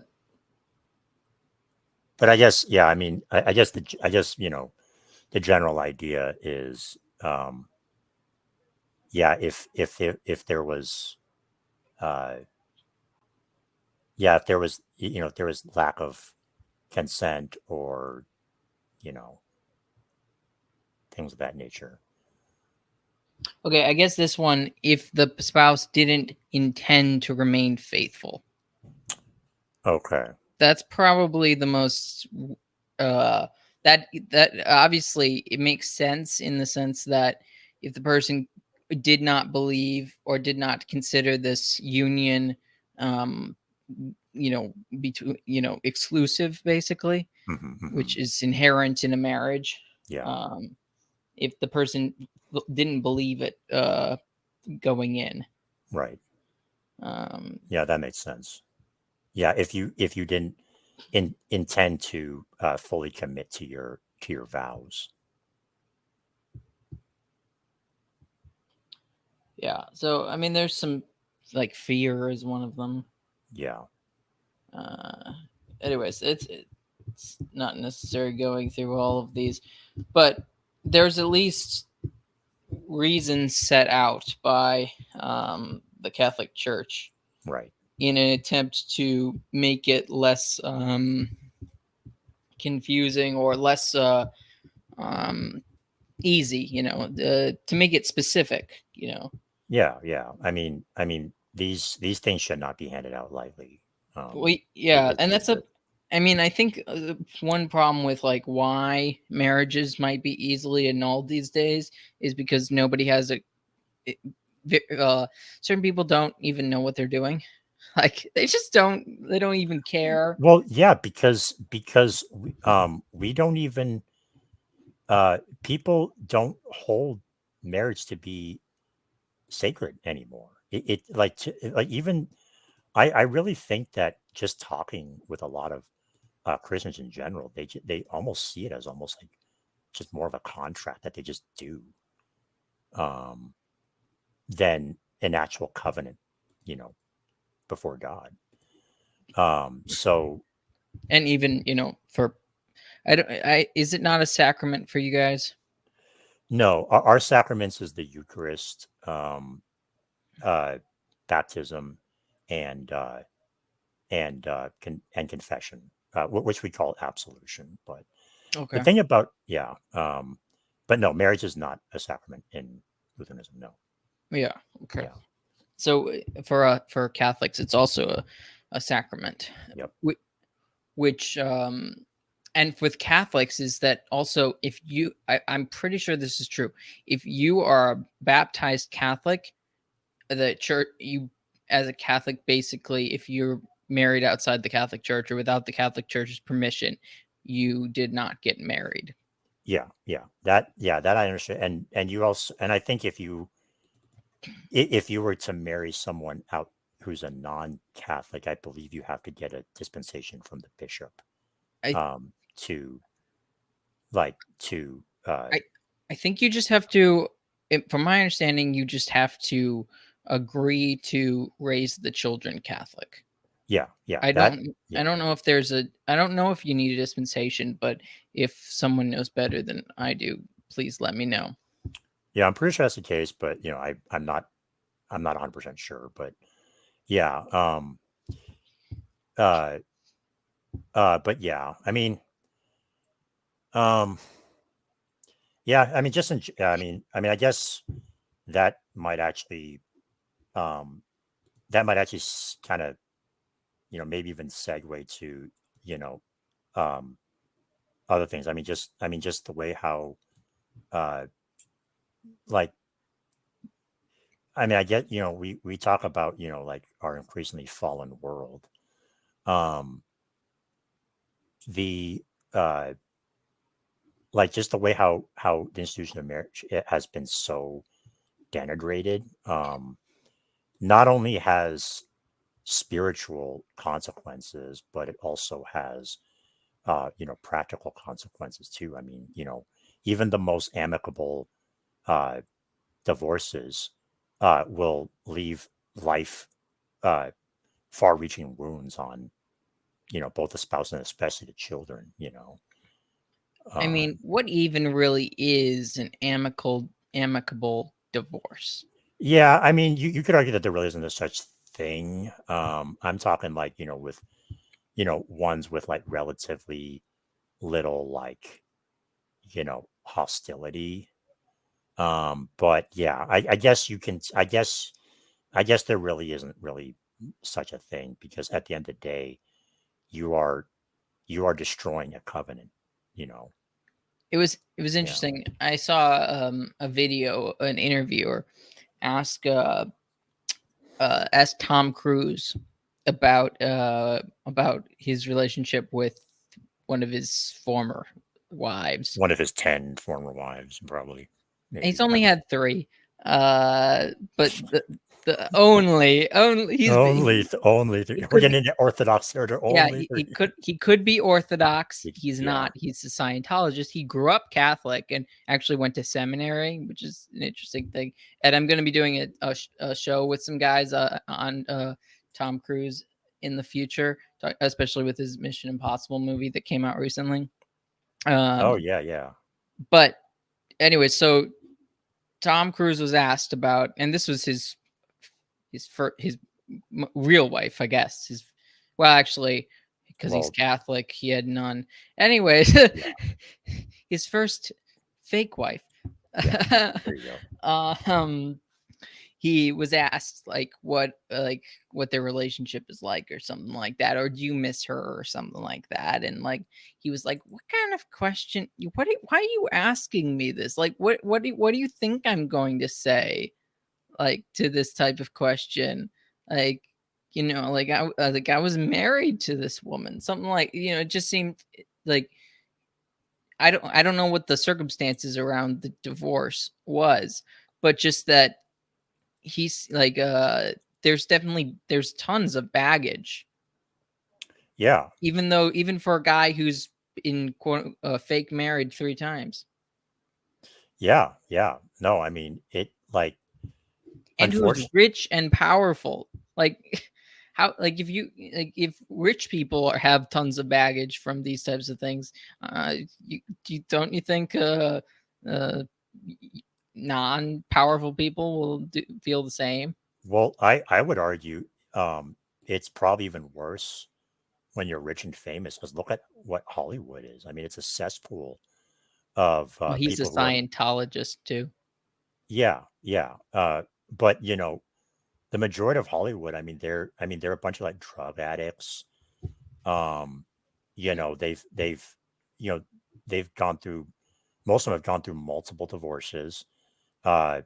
B: But I guess, yeah, I mean, the general idea is, yeah, if there was, uh, yeah, if there was lack of consent, or, you know, things of that nature.
A: okay, I guess this one, if the spouse didn't intend to remain faithful,
B: Okay.
A: that's probably the most uh that obviously it makes sense in the sense that if the person did not believe or did not consider this union um between exclusive basically,
B: Hmm. Hmm.
A: which is inherent in a marriage.
B: Yeah.
A: um if the person didn't believe it going in.
B: Right.
A: um
B: Yeah, that makes sense. Yeah, if you didn't intend to fully commit to your vows.
A: yeah, so I mean there's some, like, fear is one of them.
B: Yeah.
A: uh Anyways, it's it's not necessary going through all of these, but there's at least reasons set out by the Catholic Church
B: Right.
A: in an attempt to make it less confusing or less um, easy, to make it specific,
B: Yeah. Yeah. I mean, these things should not be handed out lightly.
A: Yeah, and
B: It's just,
A: I mean, I think one problem with like why marriages might be easily annulled these days is because nobody has it- certain people don't even know what they're doing. Like they don't even care.
B: well, yeah, because we don't even people don't hold marriage to be sacred anymore. It like like even I really think that just talking with a lot of Christians in general, they almost see it as almost like just more of a contract that they just do um, than an actual covenant, you know, before God. So
A: And even, for I don't I is it not a sacrament for you guys?
B: no, our sacraments is the Eucharist, uh, baptism, and and confession, which we call absolution. But the
A: Okay.
B: thing about but no, marriage is not a sacrament in Lutheranism. No,
A: Yeah. Okay.
B: yeah,
A: So for Catholics, it's also a sacrament,
B: yep,
A: which and with Catholics is that also if I'm pretty sure this is true. If you are a baptized Catholic, the church you as a Catholic basically if you're married outside the Catholic Church or without the Catholic Church's permission, you did not get married.
B: yeah, that I understand. And you also, and I think if you were to marry someone out who's a non-Catholic, I believe you have to get a dispensation from the bishop
A: I
B: to like to
A: I I think you just have to from my understanding you just have to agree to raise the children Catholic.
B: yeah, yeah,
A: I
B: that
A: don't I
B: yeah.
A: don't know if there's a I don't know if you need a dispensation, but if someone knows better than I do, please let me know.
B: Yeah, I'm pretty sure that's the case, but I'm not 100% sure, but yeah, uh but yeah, um yeah, I mean just in, I guess that might actually um that might actually kind of, maybe even segue to, you know, um other things. I mean just the way how uh like I get, we talk about, like our increasingly fallen world. Um the uh like just the way how the institution of marriage it has been so denigrated. Not only has spiritual consequences, but it also has practical consequences too. I mean, even the most amicable uh divorces will leave life uh far-reaching wounds on both the spouse and especially the children.
A: I mean,
B: um
A: what even really is an amicable divorce?
B: Yeah, I mean, you could argue that there really isn't a such thing. I'm talking like, with, ones with like relatively little like, hostility. But yeah, I guess you can, I guess there really isn't really such a thing because at the end of the day, you are, you are destroying a covenant, you know?
A: It was
B: Yeah.
A: interesting. I saw a video, an interviewer ask asked Tom Cruise about his relationship with one of his former wives.
B: One of his 10 former wives, probably,
A: He's
B: maybe. I
A: only
B: don't
A: had 3, but the only he's
B: Only,
A: he,
B: only
A: he
B: three. We're
A: could
B: getting
A: be
B: into Orthodox order.
A: yeah
B: Only three.
A: he could be Orthodox. He's
B: Yeah.
A: not. He's a Scientologist. He grew up Catholic and actually went to seminary, which is an interesting thing. And I'm going to be doing a show with some guys on Tom Cruise in the future, especially with his Mission Impossible movie that came out recently.
B: Oh yeah.
A: But anyway, so Tom Cruise was asked about, and this was his real wife, I guess. Well, actually, because he's
B: Well,
A: Catholic, he had none. Anyways,
B: yeah,
A: his first fake wife.
B: yeah. There you go.
A: um, he was asked what their relationship is like or something like that, or do you miss her or something like that, and like he was like, what kind of question, why are you asking me this, like what do you think I'm going to say, like, to this type of question, like, like I was married to this woman, something like, it just seemed like, I don't know what the circumstances around the divorce was, but just that he's like, there's tons of baggage,
B: Yeah,
A: even for a guy who's in quote fake married 3 times,
B: yeah. No, I mean it. Like,
A: and who's
B: unfortunately,
A: rich and powerful, like how, like, if rich people have tons of baggage from these types of things, don't you think uh non-powerful people will feel the same?
B: well, I would argue, it's probably even worse when you're rich and famous. Because look at what Hollywood is. I mean, it's a cesspool of
A: Well, he's a
B: people who are.
A: Scientologist too.
B: Yeah. But the majority of Hollywood, they're a bunch of like drug addicts. Um, they've you know they've gone through. Most of them have gone through multiple divorces. Uh,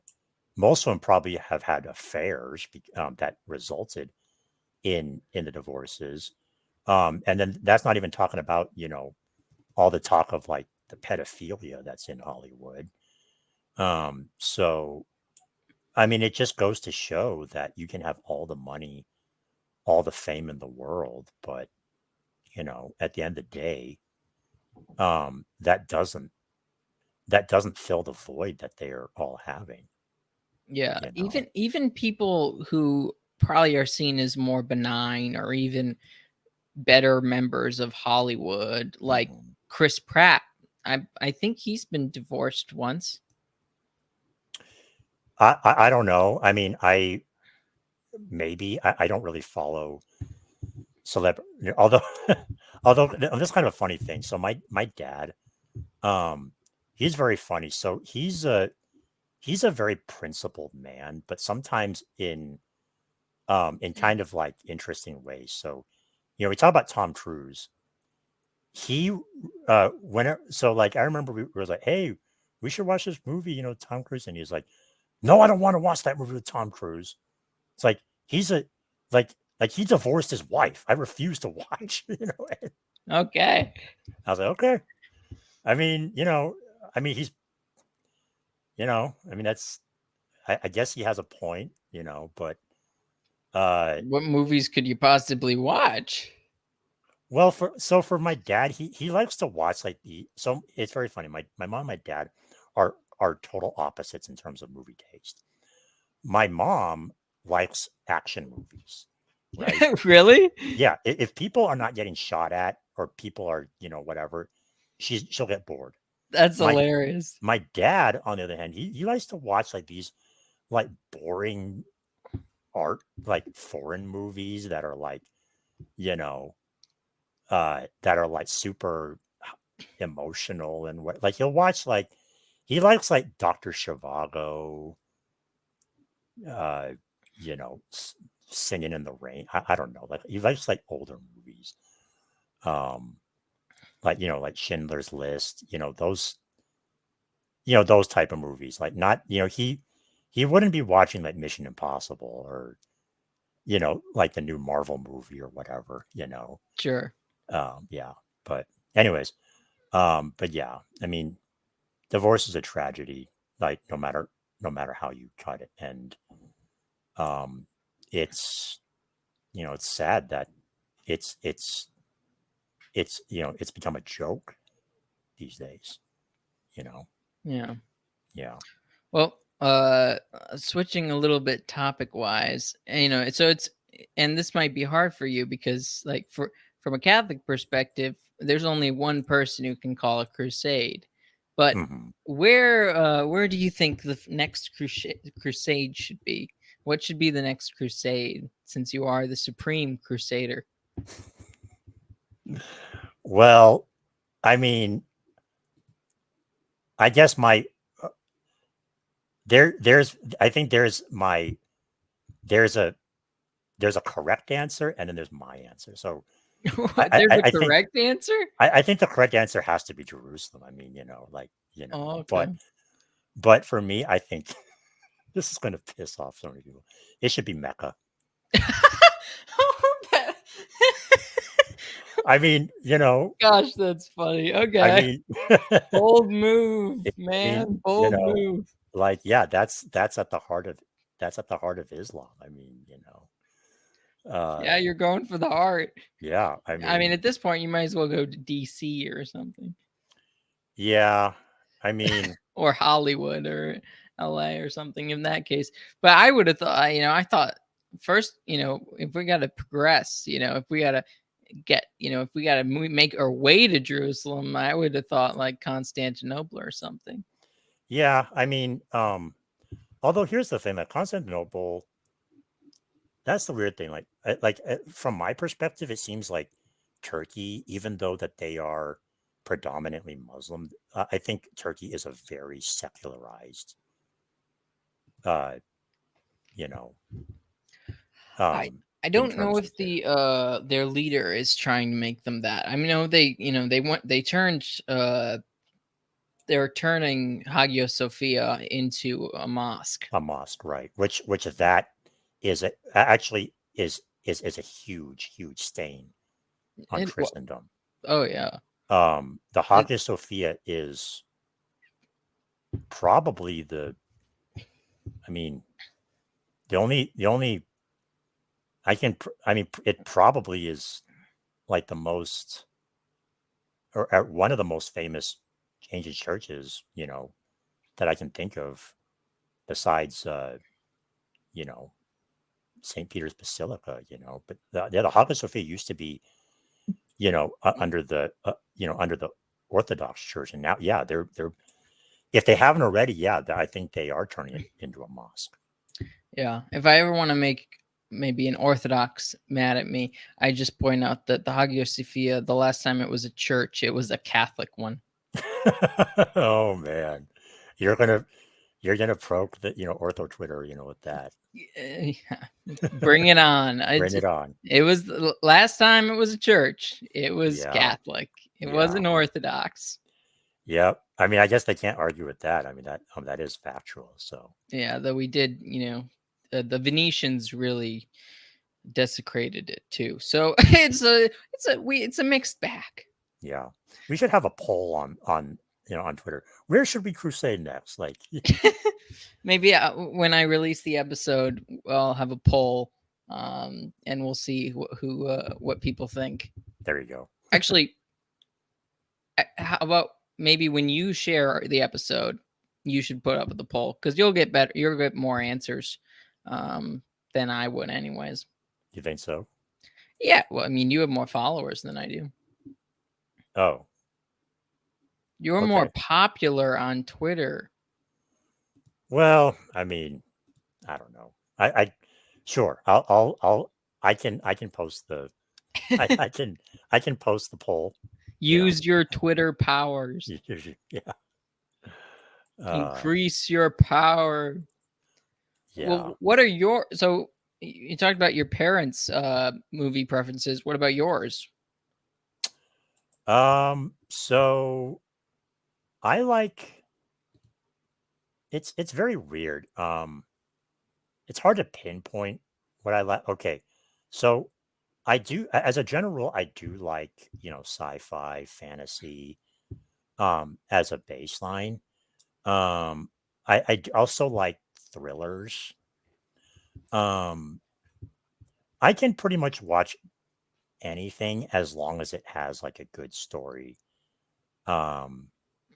B: Most of them probably have had affairs that resulted in the divorces. And then that's not even talking about all the talk of like the pedophilia that's in Hollywood. So I mean, it just goes to show that you can have all the money, all the fame in the world, but at the end of the day, um, that doesn't that doesn't fill the void that they're all having.
A: Yeah,
B: You know.
A: even people who probably are seen as more benign or even better members of Hollywood, like
B: Mhm.
A: Chris Pratt. I think he's been divorced once.
B: I don't know. I mean, I don't really follow celeb. Although although this kind of a funny thing. So my dad, um, he's very funny. So he's a very principled man, but sometimes in kind of like interesting ways. So we talk about Tom Cruise. He when so like I remember we were like, hey, we should watch this movie, Tom Cruise, and he's like, no, I don't want to watch that movie with Tom Cruise. It's like he's a like he divorced his wife. I refuse to watch.
A: Okay.
B: I was like, okay. I mean, he's that's I guess he has a point, but uh
A: What movies could you possibly watch?
B: well for my dad, he likes to watch like so it's very funny. My mom and my dad are total opposites in terms of movie taste. My mom likes action movies, right?
A: Really?
B: Yeah, if people are not getting shot at or people are, whatever, she'll get bored.
A: That's
B: My
A: hilarious.
B: my dad, on the other hand, he likes to watch like these like boring art, like foreign movies that are like, you know, that are like super emotional and what like he'll watch like he likes like Dr. Zhivago, uh, you know, singing in the rain. I don't know. Like he likes like older movies. Um, like like Schindler's List, those type of movies. Like not, he wouldn't be watching like Mission Impossible or like the new Marvel movie or whatever.
A: Sure.
B: Yeah. But anyways, but yeah, I mean, divorce is a tragedy. Like no matter how you cut it, and um, it's it's sad that it's it's it's become a joke these days. You know,
A: Yeah.
B: yeah.
A: Well, switching a little bit topic wise, so and this might be hard for you because, like, from a Catholic perspective, there's only one person who can call a crusade. But
B: Mhm.
A: where do you think the next crusade should be? What should be the next crusade, since you are the supreme crusader?
B: Well, I mean, I guess my uh, there's I think there's a there's a correct answer and then there's my answer. So
A: There's a
B: I think
A: correct answer?
B: I think the correct answer has to be Jerusalem. I mean, like
A: Oh, okay.
B: but for me, I think this is going to piss off so many people. It should be Mecca. I mean,
A: Gosh, that's funny.
B: I
A: Okay.
B: mean,
A: Bold move,
B: I mean,
A: man. Bold move.
B: like, yeah, that's at the heart of Islam. I mean,
A: Yeah, you're going for the heart.
B: yeah, I
A: I mean,
B: mean,
A: at this point, you might as well go to DC or something,
B: yeah, I mean,
A: or Hollywood or LA or something in that case. But I would have thought, I thought first, if we got to progress, if we got to if we got to make our way to Jerusalem, I would have thought like Constantinople or something.
B: yeah, I mean, although here's the thing, that Constantinople, that's the weird thing. From my perspective, it seems like Turkey, even though that they are predominantly Muslim, I think Turkey is a very secularized, uh, you know,
A: I I
B: in
A: don't know
B: terms of
A: if their leader is trying to make them that. I mean, they're turning Hagia Sophia into a mosque.
B: a mosque, right? Which that actually is a huge stain on
A: It, well,
B: Christendom.
A: oh yeah.
B: The
A: It,
B: Hagia Sophia is probably I mean, the only it probably is like the most, or one of the most famous ancient churches, that I can think of, besides, you know, St. Peter's Basilica, but the Hagia Sophia used to be, under the Orthodox Church, and now, yeah, they're if they haven't already, yeah, I think they are turning it into a mosque.
A: yeah. If I ever want to make maybe an Orthodox mad at me, I just point out that the Hagia Sophia, the last time it was a church, it was a Catholic one.
B: Oh man, you're gonna you're gonna probe the Ortho Twitter, with that.
A: Yeah. Bring it on.
B: Bring it on.
A: It was last time it was a church. It was
B: Yeah,
A: Catholic. It
B: yeah,
A: wasn't Orthodox.
B: yep. I mean, I guess they can't argue with that. I mean, that is factual. So
A: Yeah, though we did, the Venetians really desecrated it too. So it's a mixed bag.
B: yeah, we should have a poll on Twitter. Where should we crusade next? Like,
A: Maybe when I release the episode, I'll have a poll, and we'll see what people think.
B: there you go.
A: Actually, how about maybe when you share the episode, you should put up the poll because you'll get more answers, than I would, anyways.
B: You think so?
A: Yeah, well, I mean, you have more followers than I do.
B: Oh,
A: You're more
B: okay.
A: popular on Twitter.
B: Well, I mean, I don't know. I sure. I can post I can post the poll. You know,
A: Use your Twitter powers.
B: yeah. Uh,
A: Increase your power.
B: yeah.
A: Well, what are your so you talked about your parents' movie preferences. What about yours?
B: So I like it's very weird. It's hard to pinpoint what I like. Okay. So I do, as a general rule, I do like, sci-fi, fantasy, as a baseline. Um, also like thrillers. Um, I can pretty much watch anything as long as it has like a good story, um,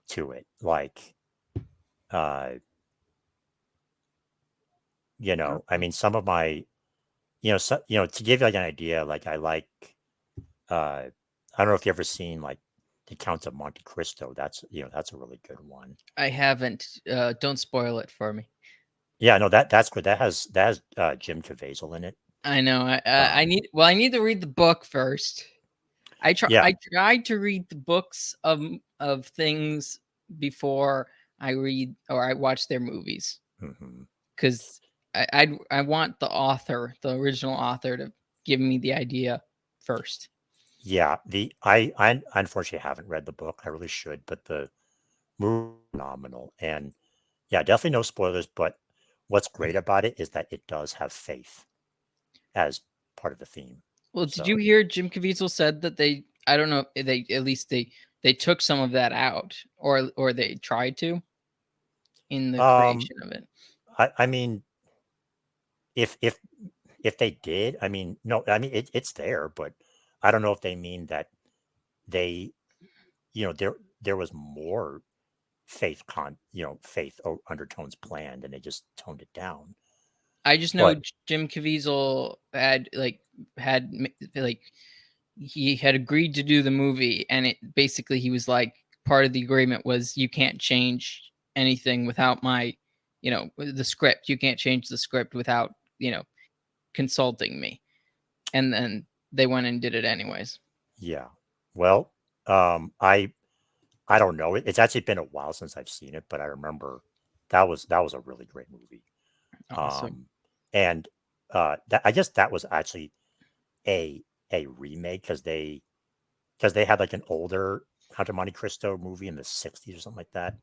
B: to it. Like, uh, I mean, some of my To give you like an idea, like I don't know if you ever seen like the Count of Monte Cristo. That's a really good one.
A: I haven't. Don't spoil it for me.
B: Yeah, no, that's good. That has Jim Caviezel in it.
A: I know. I
B: Um,
A: need. Well, I need to read the book first.
B: yeah,
A: I tried to read the books of things before I read or I watch their movies
B: hmm
A: because I want the author, the original author, to give me the idea first.
B: yeah. I unfortunately haven't read the book. I really should, but the movie is phenomenal, and yeah, definitely no spoilers. But what's great about it is that it does have faith as part of the theme.
A: Well, did you
B: So,
A: hear Jim Caviezel said that they? I don't know. They at least they took some of that out, or they tried to in the
B: um,
A: creation of it.
B: I mean, if if if they did, I mean, no, I mean it's there, but I don't know if they mean that they, there was more faith undertones planned, and they just toned it down.
A: I just know
B: But
A: Jim Caviezel had like he had agreed to do the movie, and it basically he was like part of the agreement was you can't change anything without my, the script. You can't change the script without consulting me, and then they went and did it anyways.
B: yeah, well, I don't know. It's actually been a while since I've seen it, but I remember that was a really great movie.
A: Awesome.
B: Um, and I guess that was actually a a remake because they had like an older Count of Monte Cristo movie in the '60s or something like that.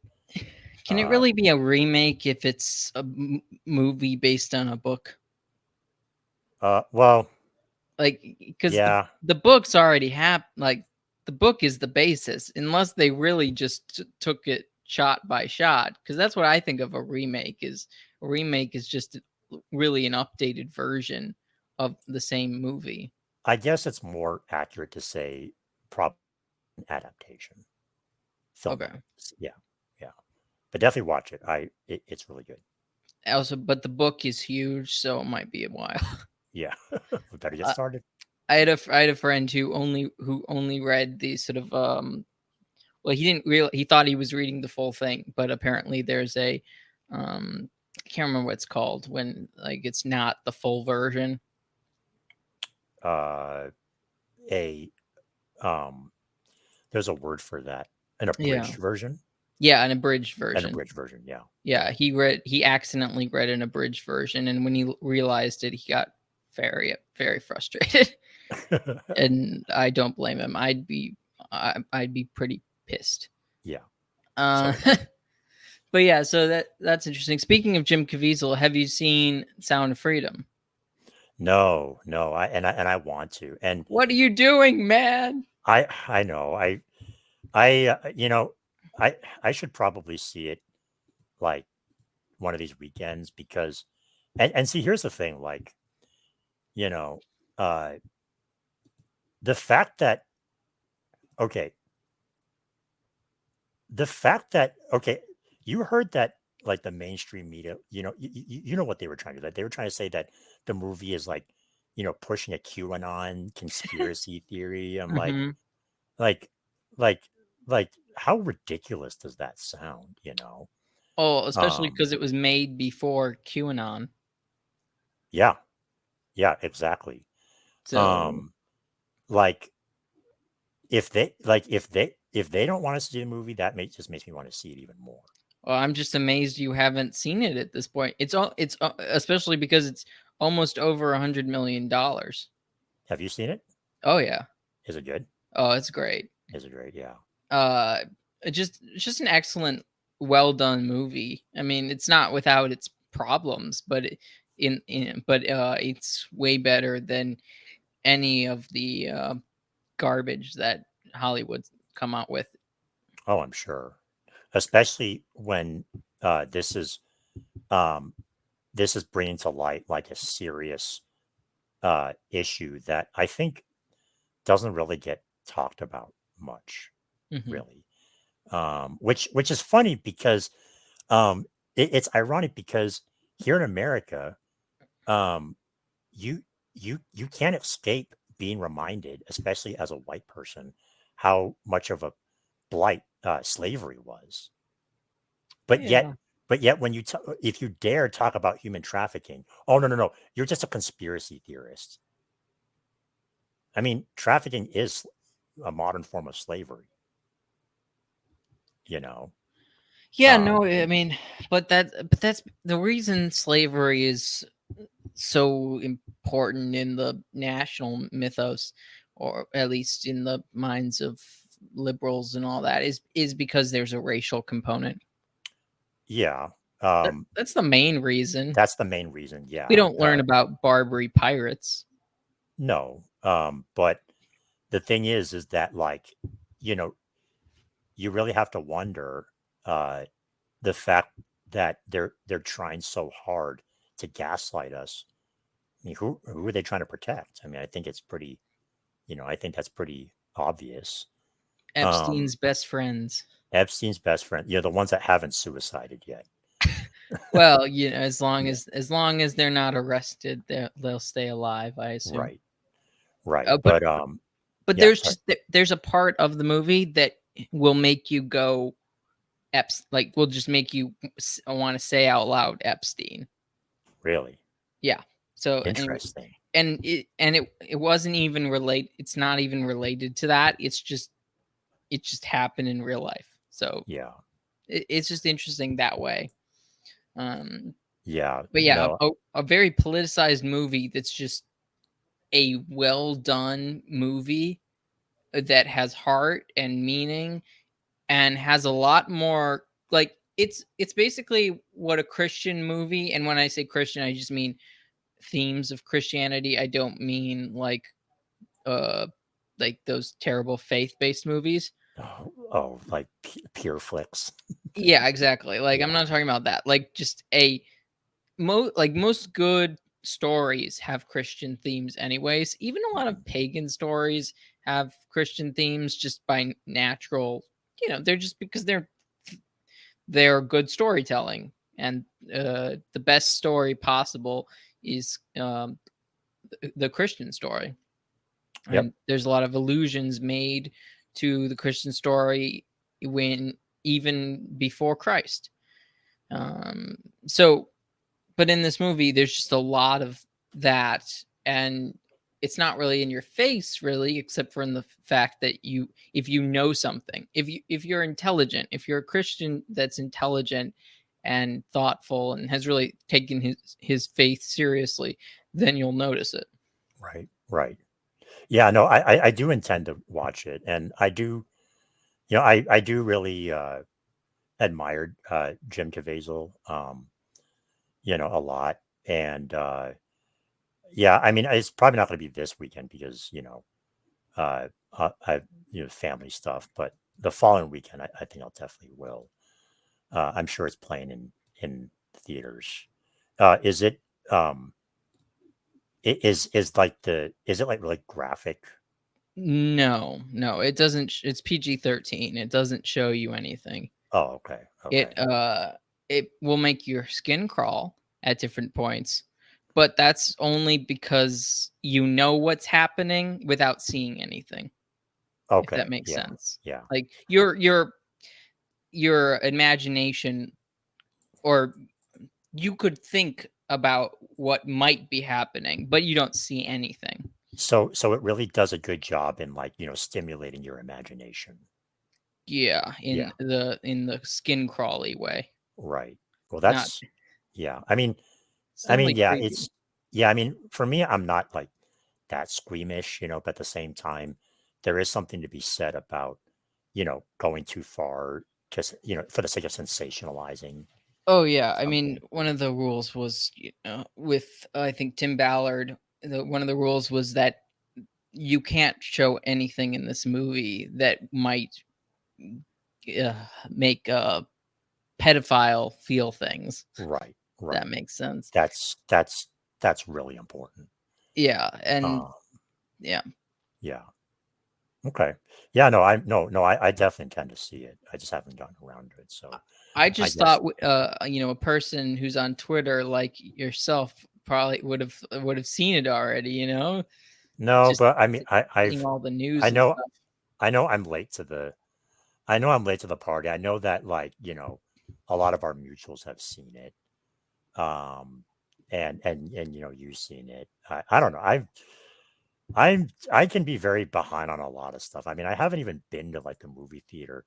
A: Can it
B: Uh,
A: really be a remake if it's a movie based on a book?
B: well,
A: Like, because
B: yeah,
A: the books already have like the book is the basis, unless they really just took it shot by shot. Because that's what I think of a remake is just really an updated version of the same movie.
B: I guess it's more accurate to say probably an adaptation film
A: Okay.
B: wise. Yeah, yeah, but definitely watch it. It's really good.
A: Also, but the book is huge, so it might be a while.
B: Yeah, we better get
A: uh,
B: started.
A: I had a friend who only read the sort of well, he didn't real he thought he was reading the full thing, but apparently there's a I can't remember what it's called when like it's not the full version.
B: Uh, a um, there's a word for that. An
A: Yeah.
B: abridged version.
A: Yeah, an abridged
B: An
A: version.
B: abridged version. Yeah,
A: Yeah, he accidentally read an abridged version, and when he realized it, he got very frustrated.
B: yeah,
A: And I don't blame him. I'd be pretty pissed.
B: yeah.
A: Uh
B: So
A: but yeah, so that's interesting. Speaking of Jim Caviezel, have you seen Sound of Freedom?
B: no, no. I want to, and
A: What are you doing, man?
B: I know I I should probably see it like one of these weekends because and see here's the thing like you know uh the fact that okay okay you heard that like the mainstream media you know what they were trying to do, that they were trying to say that the movie is like pushing a QAnon conspiracy theory. I'm
A: Hmm.
B: like like like how ridiculous does that sound,
A: Oh, especially
B: um
A: because it was made before QAnon.
B: yeah, yeah, exactly.
A: So
B: um like if they don't want us to do the movie, just makes me want to see it even more.
A: well, I'm just amazed you haven't seen it at this point. It's especially because it's almost over $100 million.
B: Have you seen it?
A: Oh yeah.
B: Is it good?
A: Oh, it's great.
B: Is it great? Yeah.
A: Uh, it's just an excellent, well done movie. I mean, it's not without its problems, but it's way better than any of the garbage that Hollywood's come out with.
B: Oh, I'm sure. Especially when this is um bringing to light like a serious issue that I think doesn't really get talked about much,
A: Hmm.
B: really. Which is funny because it's ironic because here in America, um, you you can't escape being reminded, especially as a white person, how much of a blight slavery was. But yet,
A: Yeah.
B: but yet, when if you dare talk about human trafficking, oh no, no, no, you're just a conspiracy theorist. I mean, trafficking is a modern form of slavery. You know,
A: Yeah, no,
B: um,
A: I mean, but that's the reason slavery is so important in the national mythos, or at least in the minds of liberals and all that, is because there's a racial component.
B: yeah,
A: That's the main reason.
B: that's the main reason.
A: We
B: Yeah,
A: don't learn about Barbary pirates.
B: no, but the thing is that like, you know, you really have to wonder uh, the fact that they're trying so hard to gaslight us. I mean, who are they trying to protect? I mean, I think it's pretty, I think that's pretty obvious. Um,
A: Epstein's best friends.
B: Epstein's best friend, the ones that haven't suicided yet.
A: Well, as long
B: Yeah,
A: as they're not arrested, they'll stay alive, I assume.
B: right, right.
A: Uh, but but
B: Yeah,
A: there's
B: sorry.
A: just there's a part of the movie that will make you go like will just make you want to say out loud Epstein.
B: Really
A: Yeah. So
B: interesting.
A: it wasn't even related. It's not even related to that. It just happened in real life. So
B: Yeah,
A: it's just interesting that way. Um,
B: yeah.
A: but yeah,
B: No,
A: a very politicized movie that's just a well done movie that has heart and meaning and has a lot more, like, it's basically what a Christian movie, and when I say Christian, I just mean themes of Christianity. I don't mean uh like those terrible faith-based movies.
B: like pure flicks.
A: Yeah, exactly. Like, I'm
B: Yeah,
A: not talking about that. Like, just most good stories have Christian themes anyways. Even a lot of pagan stories have Christian themes just by natural, they're just because they're good storytelling. And the best story possible is the Christian story.
B: yep,
A: And there's a lot of allusions made to the Christian story when even before Christ. Um, so but in this movie, there's just a lot of that, and it's not really in your face, really, except for in the fact that if you know something, if you're intelligent, if you're a Christian that's intelligent and thoughtful and has really taken his faith seriously, then you'll notice it.
B: right, right. Yeah, no, I do intend to watch it, and I do, I do really admired Jim Caviezel, a lot, and yeah, I mean, it's probably not going to be this weekend because I family stuff, but the following weekend, I think I'll definitely will. I'm sure it's playing in theaters. Is it is it like really graphic?
A: No, no, it doesn't. It's PG-13. It doesn't show you anything.
B: Oh, okay, okay,
A: It it will make your skin crawl at different points, but that's only because you know what's happening without seeing anything, if that
B: okay,
A: makes
B: yeah,
A: sense.
B: yeah.
A: Like your imagination, or you could think about what might be happening, but you don't see anything.
B: So it really does a good job in like stimulating your imagination.
A: Yeah,
B: Yeah,
A: in the skin crawly way.
B: right. Well,
A: Not
B: that's yeah.
A: It's
B: I mean,
A: definitely
B: yeah,
A: creepy.
B: yeah. I mean, for me, I'm not like that squeamish, but at the same time, there is something to be said about, going too far just, for the sake of sensationalizing
A: Oh yeah, I mean,
B: something.
A: one of the rules was, with I think Tim Ballard. One of the rules was that you can't show anything in this movie that might make a pedophile feel things.
B: Right,
A: That
B: right.
A: makes sense.
B: That's really important.
A: Yeah, and
B: Uh,
A: yeah,
B: yeah. Okay. Yeah, no, I definitely intend to see it. I just haven't gotten around to it. So
A: I
B: I
A: just
B: guess,
A: thought, a person who's on Twitter like yourself probably would have seen it already.
B: No,
A: Just
B: but I mean,
A: seeing all the
B: I
A: news and
B: know,
A: stuff.
B: I know I'm late to the, I know I'm late to the party. I know that, like, a lot of our mutuals have seen it. Um, and you've seen it. I don't know. I can be very behind on a lot of stuff. I mean, I haven't even been to like the movie theater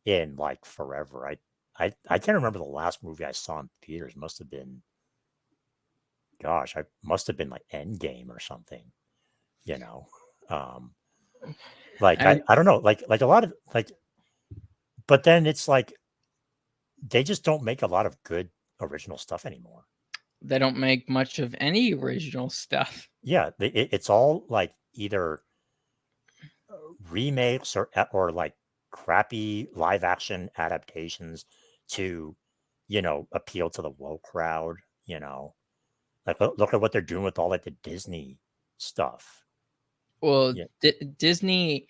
B: in like forever. I can't remember the last movie I saw in theaters. Must have been, gosh, I must have been like Endgame or something. You know, um, like
A: I
B: I don't know, like a lot of like, but then it's like they just don't make a lot of good original stuff anymore.
A: They don't make much of any original stuff.
B: Yeah, it's all like either remakes or like crappy live action adaptations to appeal to the woke crowd. Like look at what they're doing with all like the Disney stuff.
A: Well,
B: Yeah,
A: Disney,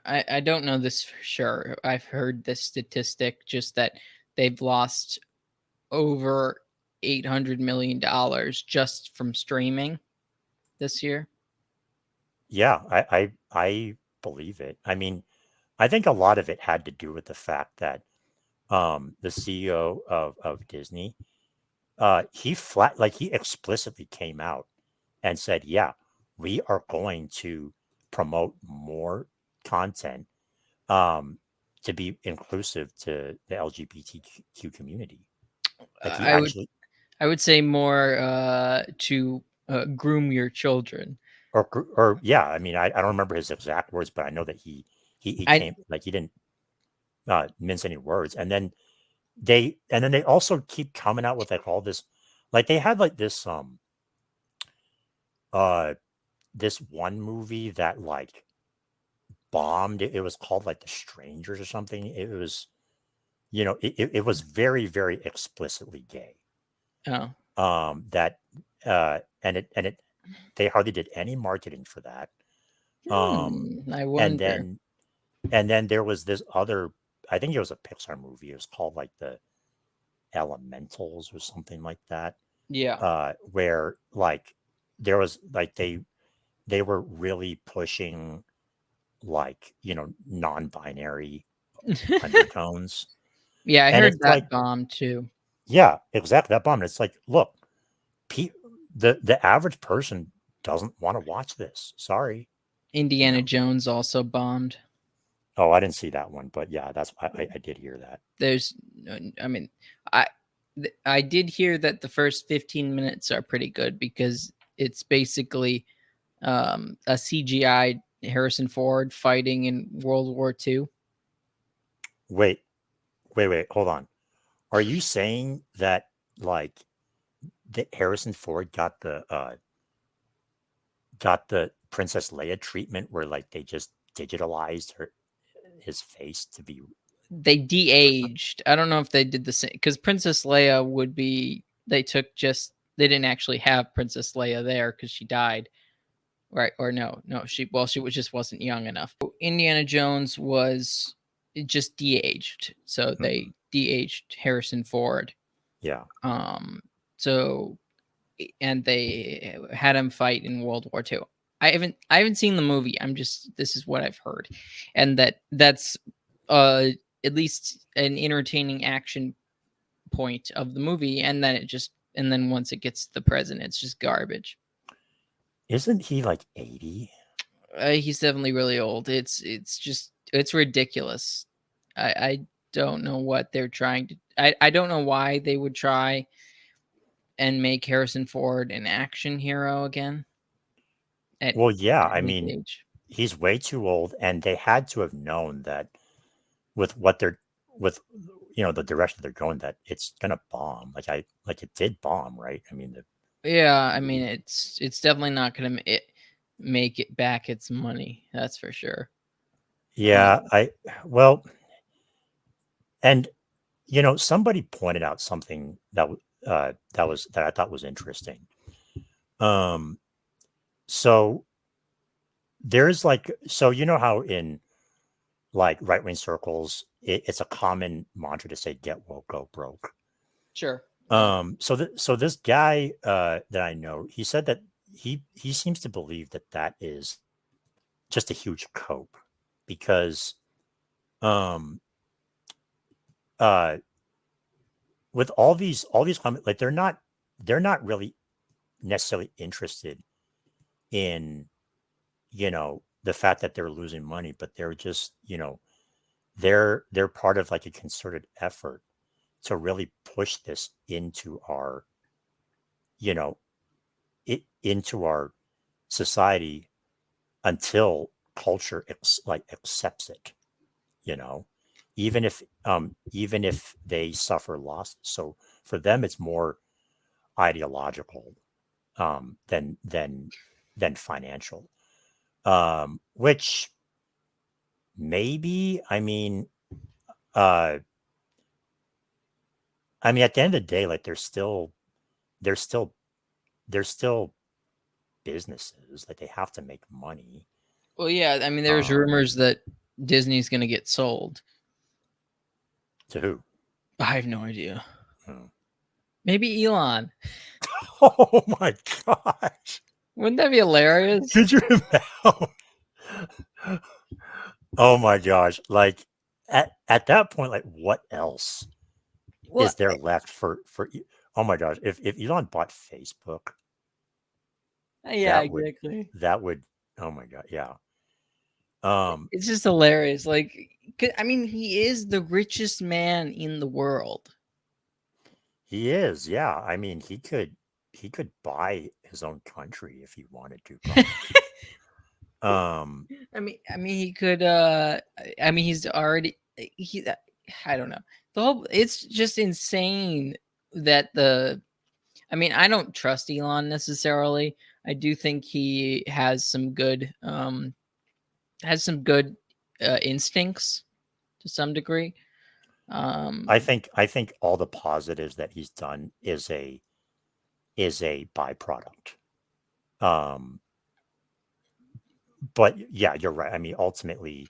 A: I don't know this for sure. I've heard this statistic, just that they've lost over $800 million just from streaming this year.
B: yeah, I believe it. I mean, I think a lot of it had to do with the fact that the CEO of Disney, he explicitly came out and said, yeah, we are going to promote more content um, to be inclusive to the LGBTQ community. Like he
A: I would
B: actually,
A: I would say more to groom your children.
B: or yeah, I mean, I don't remember his exact words, but I know that he
A: I
B: came, like he didn't mince any words. And then they also keep coming out with like all this, like they had like uh this one movie that like bombed. It was called like The Strangers or something. It was, it was very, very explicitly gay.
A: Oh,
B: That and it they hardly did any marketing for that. Um,
A: I
B: and
A: wonder.
B: then and then there was this other, I think it was a Pixar movie. It was called like The Elementals or something like that.
A: Yeah.
B: Where like there was like they were really pushing like non-binary undertones.
A: Yeah, I
B: And
A: heard
B: it's like,
A: that bomb too.
B: yeah, exactly, that bomb. It's like, look, pe- the average person doesn't want to watch this. Sorry, you
A: Indiana
B: know.
A: Jones also bombed.
B: Oh, I didn't see that one, but yeah, that's I did hear that.
A: There's, I mean, I I did hear that the first 15 minutes are pretty good because it's basically a CGI Harrison Ford fighting in World War II.
B: Wait, wait, hold on. Are you saying that like that Harrison Ford got the Princess Leia treatment where like they just digitalized his face to be
A: They
B: person?
A: de-aged. I don't know if they did the same because Princess Leia would be. They didn't actually have Princess Leia there because she died. Right, or no, she just wasn't young enough. Indiana Jones was just de-aged, so
B: Mm-mm.
A: they de-aged Harrison Ford.
B: Yeah.
A: Um, so and they had him fight in World War II. I haven't seen the movie. This is what I've heard, and that's uh at least an entertaining action point of the movie, and then once it gets to the present, it's just garbage.
B: Isn't he like 80?
A: He's definitely really old. It's ridiculous. I don't know what they're trying to. I don't know why they would try and make Harrison Ford an action hero again at,
B: Well, yeah,
A: at
B: I
A: his
B: mean,
A: age.
B: he's way too old, and they had to have known that with what they're with the direction they're going, that it's gonna bomb. Like it did bomb, right? I mean, the
A: Yeah, I mean
B: movie.
A: it's definitely not going to make it back its money. That's for sure.
B: Yeah,
A: Um,
B: well, and somebody pointed out something that I thought was interesting. Um, so there's like, so how in like right wing circles, it's a common mantra to say "get woke, go broke."
A: sure.
B: So this guy that I know, he said that he seems to believe that that is just a huge cope because um uh with all these like they're not really necessarily interested in the fact that they're losing money, but they're just they're part of like a concerted effort to really push this into our you know into our society until culture accepts it, you know, even if they suffer loss. So for them, it's more ideological than financial. Which maybe uh, at the end of the day, like they're still they're still businesses. Like they have to make money.
A: Well, yeah, I mean, there's
B: Um,
A: rumors that Disney's going to get sold.
B: to who?
A: I have no idea.
B: Hmm.
A: Maybe Elon.
B: Oh my gosh!
A: Wouldn't that be hilarious?
B: Could you imagine? Oh my gosh! Like at that point, like what else
A: Well,
B: is there left for? Oh my gosh! If Elon bought Facebook,
A: yeah,
B: that would
A: exactly.
B: that would oh my god, yeah. Um,
A: It's just hilarious. Like, I mean, he is the richest man in the world.
B: he is, yeah. He could buy his own country if he wanted to, probably. Um,
A: I mean, he could. I mean, he's already. He. I don't know. The whole. It's just insane that the. I mean, I don't trust Elon necessarily. I do think he has some good. Has some good instincts to some degree.
B: I
A: Um,
B: think I think all the positives that he's done is a byproduct. Um, but yeah, you're right. I mean, ultimately,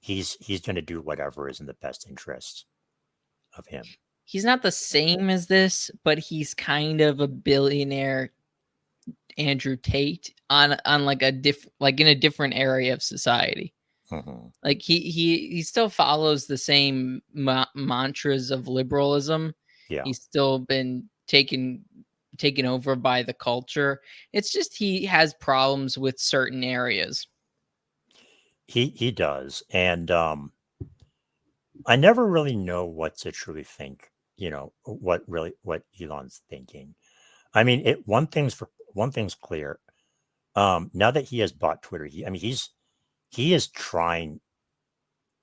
B: he's going to do whatever is in the best interest of him.
A: he's not the same as this, but he's kind of a billionaire Andrew Tate on like a like in a different area of society.
B: Hmm.
A: Like he still follows the same mantras of liberalism.
B: Yeah,
A: He's still been taken over by the culture. It's just he has problems with certain areas.
B: he does, and I never really know what to truly think. What Elon's thinking. I mean, it one thing's clear. Now that he has bought Twitter, he is trying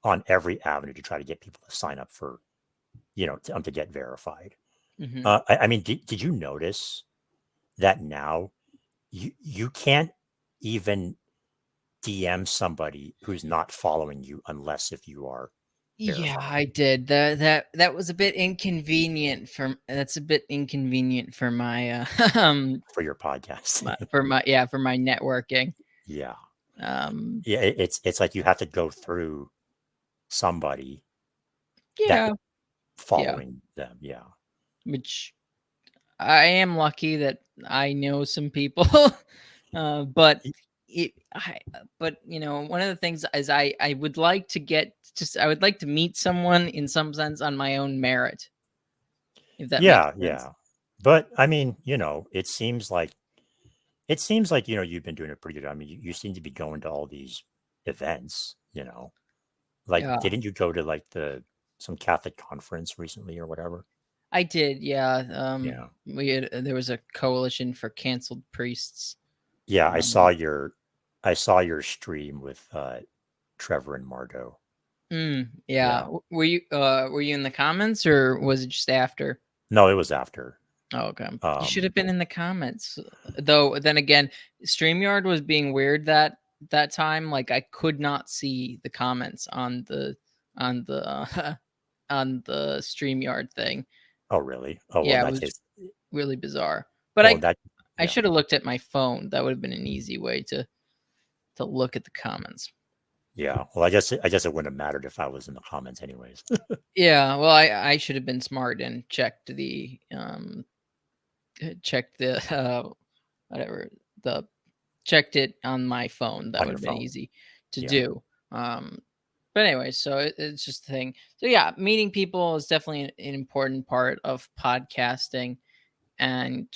B: on every avenue to try to get people to sign up for to get verified.
A: Hmm.
B: I mean, did you notice that now you can't even DM somebody who's not following you unless if you are
A: Yeah,
B: verified
A: I did. That was a bit inconvenient for that's a bit inconvenient for my
B: for your podcast.
A: for my networking.
B: Yeah,
A: Um
B: yeah. It's like you have to go through somebody that is
A: yeah, yeah,
B: following them. Yeah,
A: which I am lucky that I know some people. But
B: Y-
A: but one of the things is I would like to get just I would like to meet someone in some sense on my own merit, if that makes
B: yeah,
A: sense.
B: yeah. But I mean, it seems like you've been doing it pretty good. I mean, you seem to be going to all these events. Like,
A: Yeah.
B: didn't you go to like the some Catholic conference recently or whatever?
A: I did, yeah.
B: Yeah.
A: We had there was a coalition for canceled priests.
B: Yeah,
A: Um,
B: I saw your stream with Trevor and Margot.
A: yeah.
B: Yeah.
A: Were you in the comments or was it just after?
B: No, it was after.
A: Oh, okay. You should
B: Um
A: have been in the comments. Though then again, StreamYard was being weird that time. Like I could not see the comments on the on the StreamYard thing.
B: oh really? Oh well in
A: Yeah, it
B: that
A: was
B: case
A: really bizarre. But
B: well that
A: I
B: yeah.
A: should have looked at my phone. That would have been an easy way to look at the comments.
B: Yeah. Well, I guess it wouldn't have mattered if I was in the comments anyways.
A: Yeah, well, I should have been smart and checked the whatever the checked it on my phone. That
B: On
A: would
B: your
A: have been
B: phone.
A: easy to
B: Yeah.
A: do. But anyway, so it's just the thing. So yeah, meeting people is definitely an important part of podcasting. And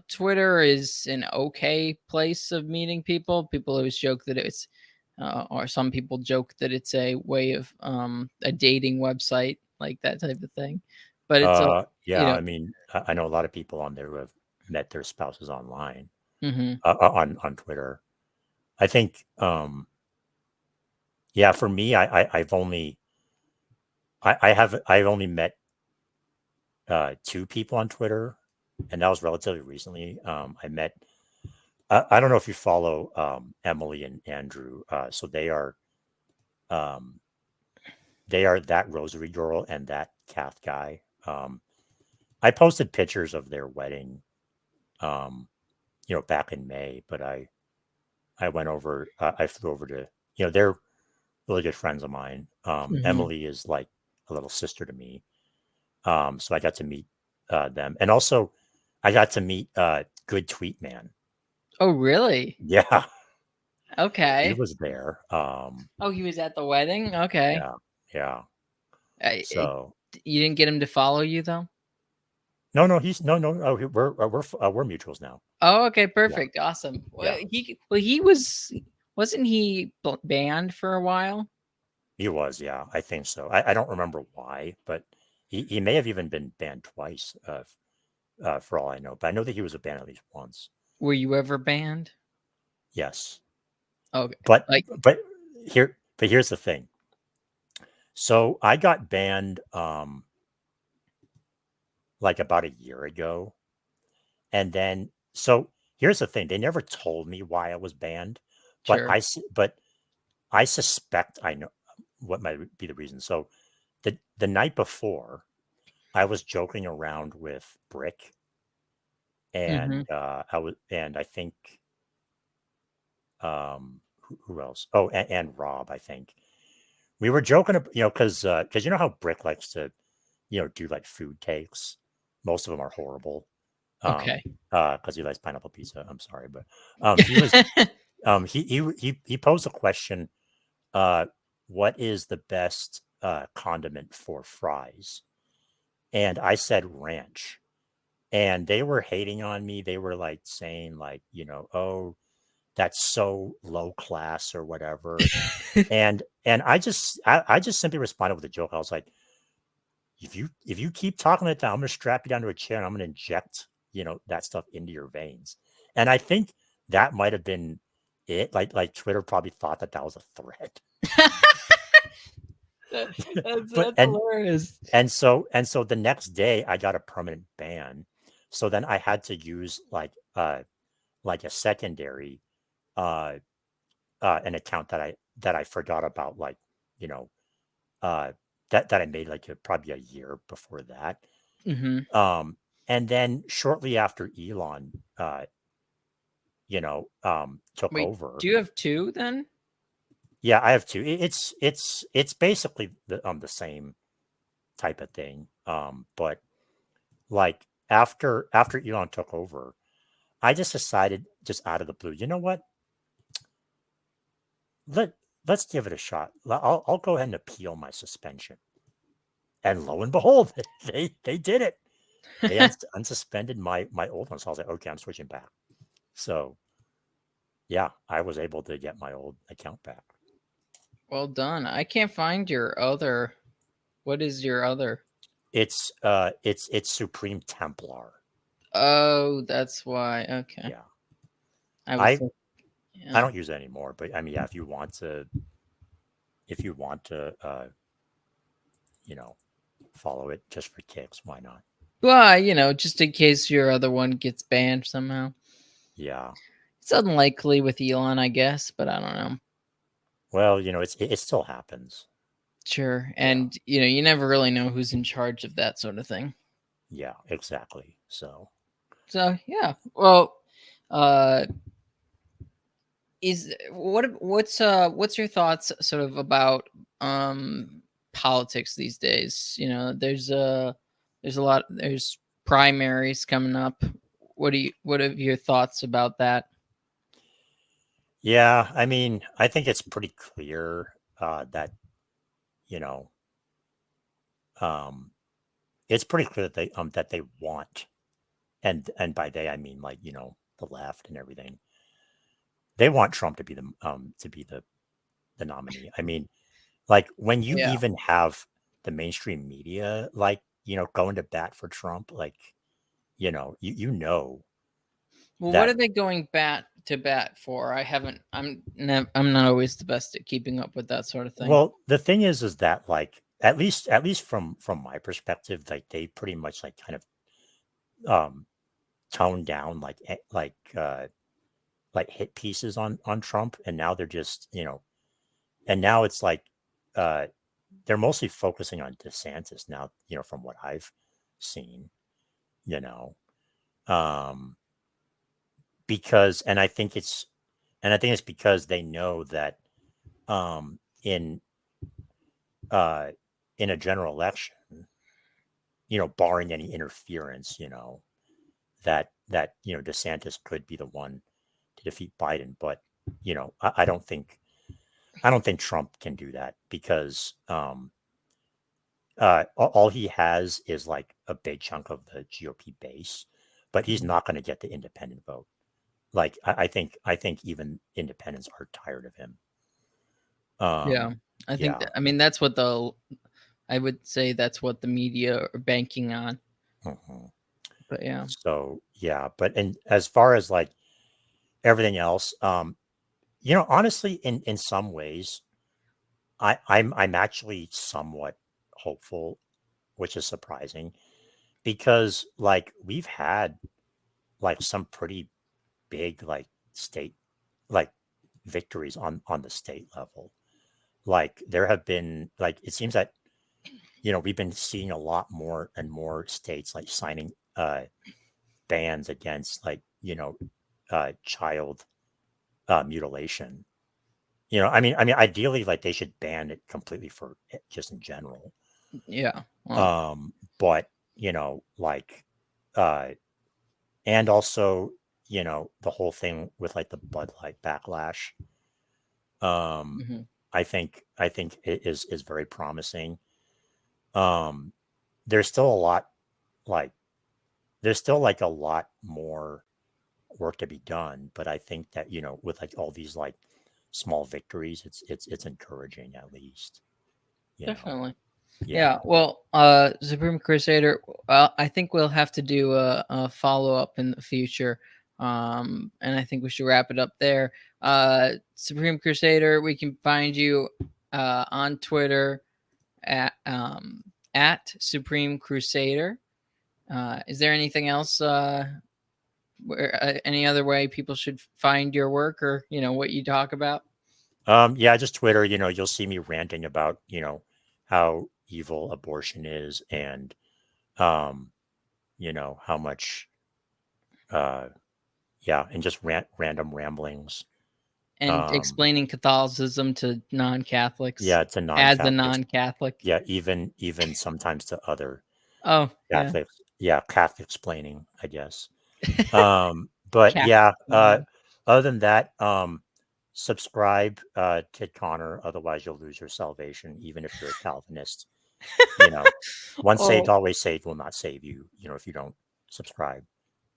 A: Twitter is an okay place of meeting people. People always joke that it's or some people joke that it's a way of a dating website, like that type of thing. But it's a you
B: Yeah.
A: know
B: I mean, I know a lot of people on there who have met their spouses online
A: mhm,
B: on Twitter. I think, yeah, for me, I've only met two people on Twitter, and that was relatively recently. I met. I don't know if you follow Emily and Andrew. So um, they are that Rosary girl and that Cath guy. I posted pictures of their wedding, um, back in May, but I went over. I flew over to. They're really good friends of mine.
A: mhm.
B: Emily is like a little sister to me. So I got to meet them, and also I got to meet Good Tweet Man.
A: Oh, really?
B: Yeah, he
A: Okay.
B: was there.
A: Oh, he was at the wedding. Okay.
B: Yeah, yeah.
A: I, it,
B: So
A: you didn't get him to follow you though.
B: no, no, he's no, no. Oh, we're mutuals now.
A: Oh, okay,
B: Yeah,
A: perfect, awesome.
B: yeah.
A: He wasn't he banned for a while?
B: He was. Yeah, I think so. I don't remember why, but he may have even been banned twice. For all I know, but I know that he was banned at least once.
A: Were you ever banned?
B: Yes,
A: Okay,
B: but
A: like
B: but here's the thing. So I got banned like about a year ago. And then, so here's the thing: they never told me why I was banned, but
A: sure.
B: but I suspect I know what might be the reason. So the night before, I was joking around with Brick,
A: Mm-hmm.
B: and I think who else? Oh, and Rob. I think we were joking, because you know how Brick likes to do like food takes. Most of them are horrible.
A: Okay.
B: Because he likes pineapple pizza. I'm sorry, but he was he posed a question. Uh, what is the best condiment for fries? And I said ranch, and they were hating on me. They were like saying like, oh, that's so low class or whatever. And I just simply responded with a joke. I was like, if you keep talking like that, I'm gonna strap you down to a chair and I'm gonna inject, that stuff into your veins. And I think that might have been it. Like Twitter probably thought that was a threat.
A: That's
B: but
A: that's hilarious.
B: and so the next day I got a permanent ban. So then I had to use like a secondary uh an account that I forgot about, like, you know uh that I made like probably a year before that.
A: Mm-hmm.
B: Um, and then shortly after Elon, took
A: Wait,
B: over.
A: do you have two then?
B: Yeah, I have two. It's basically the same type of thing. But like after Elon took over, I just decided, just out of the blue, you know what? Let let's give it a shot. I'll go ahead and appeal my suspension. And lo and behold, they did it. They unsuspended my old one. So I was like, okay, I'm switching back. So yeah, I was able to get my old account back.
A: Well done. I can't find your other. What is your other?
B: It's Supreme Templar.
A: Oh, that's why. Okay.
B: Yeah.
A: I was
B: I
A: think-
B: I
A: yeah.
B: don't use it anymore, but I mean, yeah, if you want to follow it just for kicks, why not?
A: Well, just in case your other one gets banned somehow.
B: Yeah.
A: It's unlikely with Elon, I guess, but I don't know.
B: Well, it still happens.
A: Sure.
B: Yeah.
A: And you never really know who's in charge of that sort of thing.
B: Yeah, exactly. So,
A: So yeah. Well, uh is what's your thoughts sort of about politics these days? You know, there's primaries coming up. What are your thoughts about that?
B: Yeah, I mean, I think it's pretty clear that you know, um, it's pretty clear that they want, and by they I mean like the left and everything. They want Trump to be the nominee. I mean, like when you
A: Yeah.
B: even have the mainstream media like going to bat for Trump, like you know
A: Well, what
B: that.
A: are they going bat for? I haven't. I'm not always the best at keeping up with that sort of thing.
B: Well, the thing is that like at least from my perspective, like they pretty much like kind of um toned down like hit pieces on Trump, and now they're just and now it's like uh they're mostly focusing on DeSantis now, from what I've seen, you know. Um because and I think it's because they know that um in uh in a general election, barring any interference, that DeSantis could be the one to defeat Biden. But I don't think Trump can do that because all he has is like a big chunk of the GOP base, but he's
A: Mhm.
B: not going to get the independent vote. Like I think even independents are tired of him.
A: Yeah,
B: Um,
A: I think
B: yeah.
A: I mean that's what I would say that's what the media are banking on.
B: Mhm.
A: But yeah,
B: So yeah, but and as far as like everything else, honestly, in some ways, I'm actually somewhat hopeful, which is surprising because like we've had like some pretty big like state like victories on the state level. Like there have been like it seems that we've been seeing a lot more and more states like signing bans against like child mutilation. I mean, ideally, like they should ban it completely for just in general.
A: yeah. Well,
B: But like, uh, and also, the whole thing with like the Bud Light backlash. Um,
A: hmm
B: I think it is very promising. Um, there's still a lot like there's still like a lot more work to be done, but I think that with like all these like small victories, it's encouraging at least. You know,
A: definitely. Yeah.
B: yeah.
A: Well, Supreme Crusader. I think we'll have to do a follow up in the future. And I think we should wrap it up there. Supreme Crusader. We can find you on Twitter at Supreme Crusader. Is there anything else? Any other way people should find your work or what you talk about?
B: Yeah, just Twitter. You'll see me ranting about how evil abortion is, and um, how much uh, yeah, and just random ramblings.
A: And
B: Um,
A: explaining Catholicism to non-Catholics
B: yeah, to
A: as a
B: non-Catholics.
A: non-Catholic.
B: Yeah, even sometimes to other
A: Oh yeah,
B: Catholics. Yeah, Catholic explaining, I guess. But
A: Catholic.
B: yeah, other than that, subscribe to Connor, otherwise you'll lose your salvation, even if you're a Calvinist. You know, once saved,
A: Oh,
B: always saved will not save you, if you don't subscribe.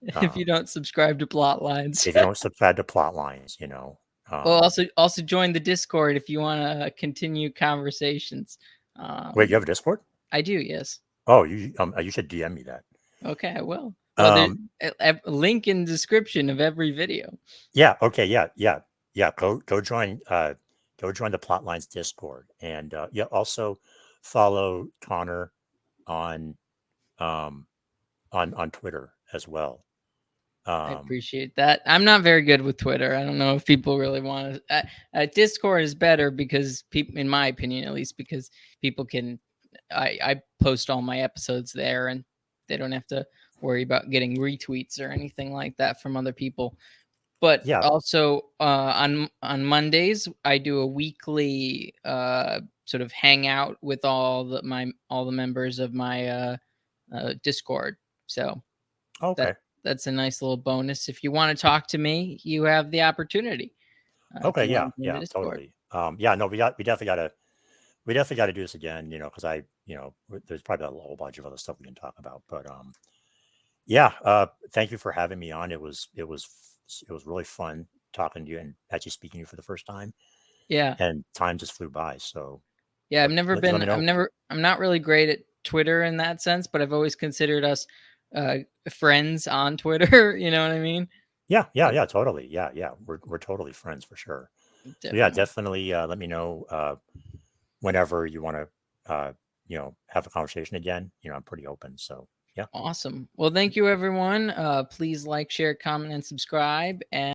A: if you
B: Um,
A: don't subscribe to plot lines.
B: if you don't subscribe to plot lines,
A: Well,
B: um,
A: also join the Discord if you want to continue conversations.
B: wait, you
A: Um,
B: have a Discord?
A: I do, yes.
B: Oh, you should DM me that.
A: Okay, I will. Well, there's
B: Um,
A: a link in the description of every video.
B: yeah, okay, yeah. Go join the Plotlines Discord, and yeah, also follow Connor on um on Twitter as well.
A: I
B: Um,
A: appreciate that. I'm not very good with Twitter. I don't know if people really want to. Discord is better because people, in my opinion, at least, because people can. I post all my episodes there, and they don't have to worry about getting retweets or anything like that from other people. But
B: Yeah.
A: also on Mondays, I do a weekly sort of hangout with all the members of my Discord. So
B: Okay.
A: that's a nice little bonus. If you want to talk to me, you have the opportunity. If
B: Okay.
A: you want
B: Yeah.
A: to join the
B: Yeah.
A: Discord.
B: Totally. Yeah. No, we definitely got to do this again. Because there's probably a whole bunch of other stuff we can talk about. But yeah. Thank you for having me on. It was really fun talking to you and actually speaking to you for the first time.
A: Yeah.
B: And time just flew by. So,
A: Yeah,
B: but let me know.
A: I'm not really great at Twitter in that sense, but I've always considered us uh friends on Twitter, you know what I mean?
B: Yeah. Yeah.
A: But
B: Yeah. Totally. Yeah. Yeah. We're totally friends for sure. So yeah,
A: definitely.
B: definitely let me know whenever you want to have a conversation again. I'm pretty open. So yeah.
A: Awesome. Well, thank you everyone. Please like, share, comment, and subscribe. And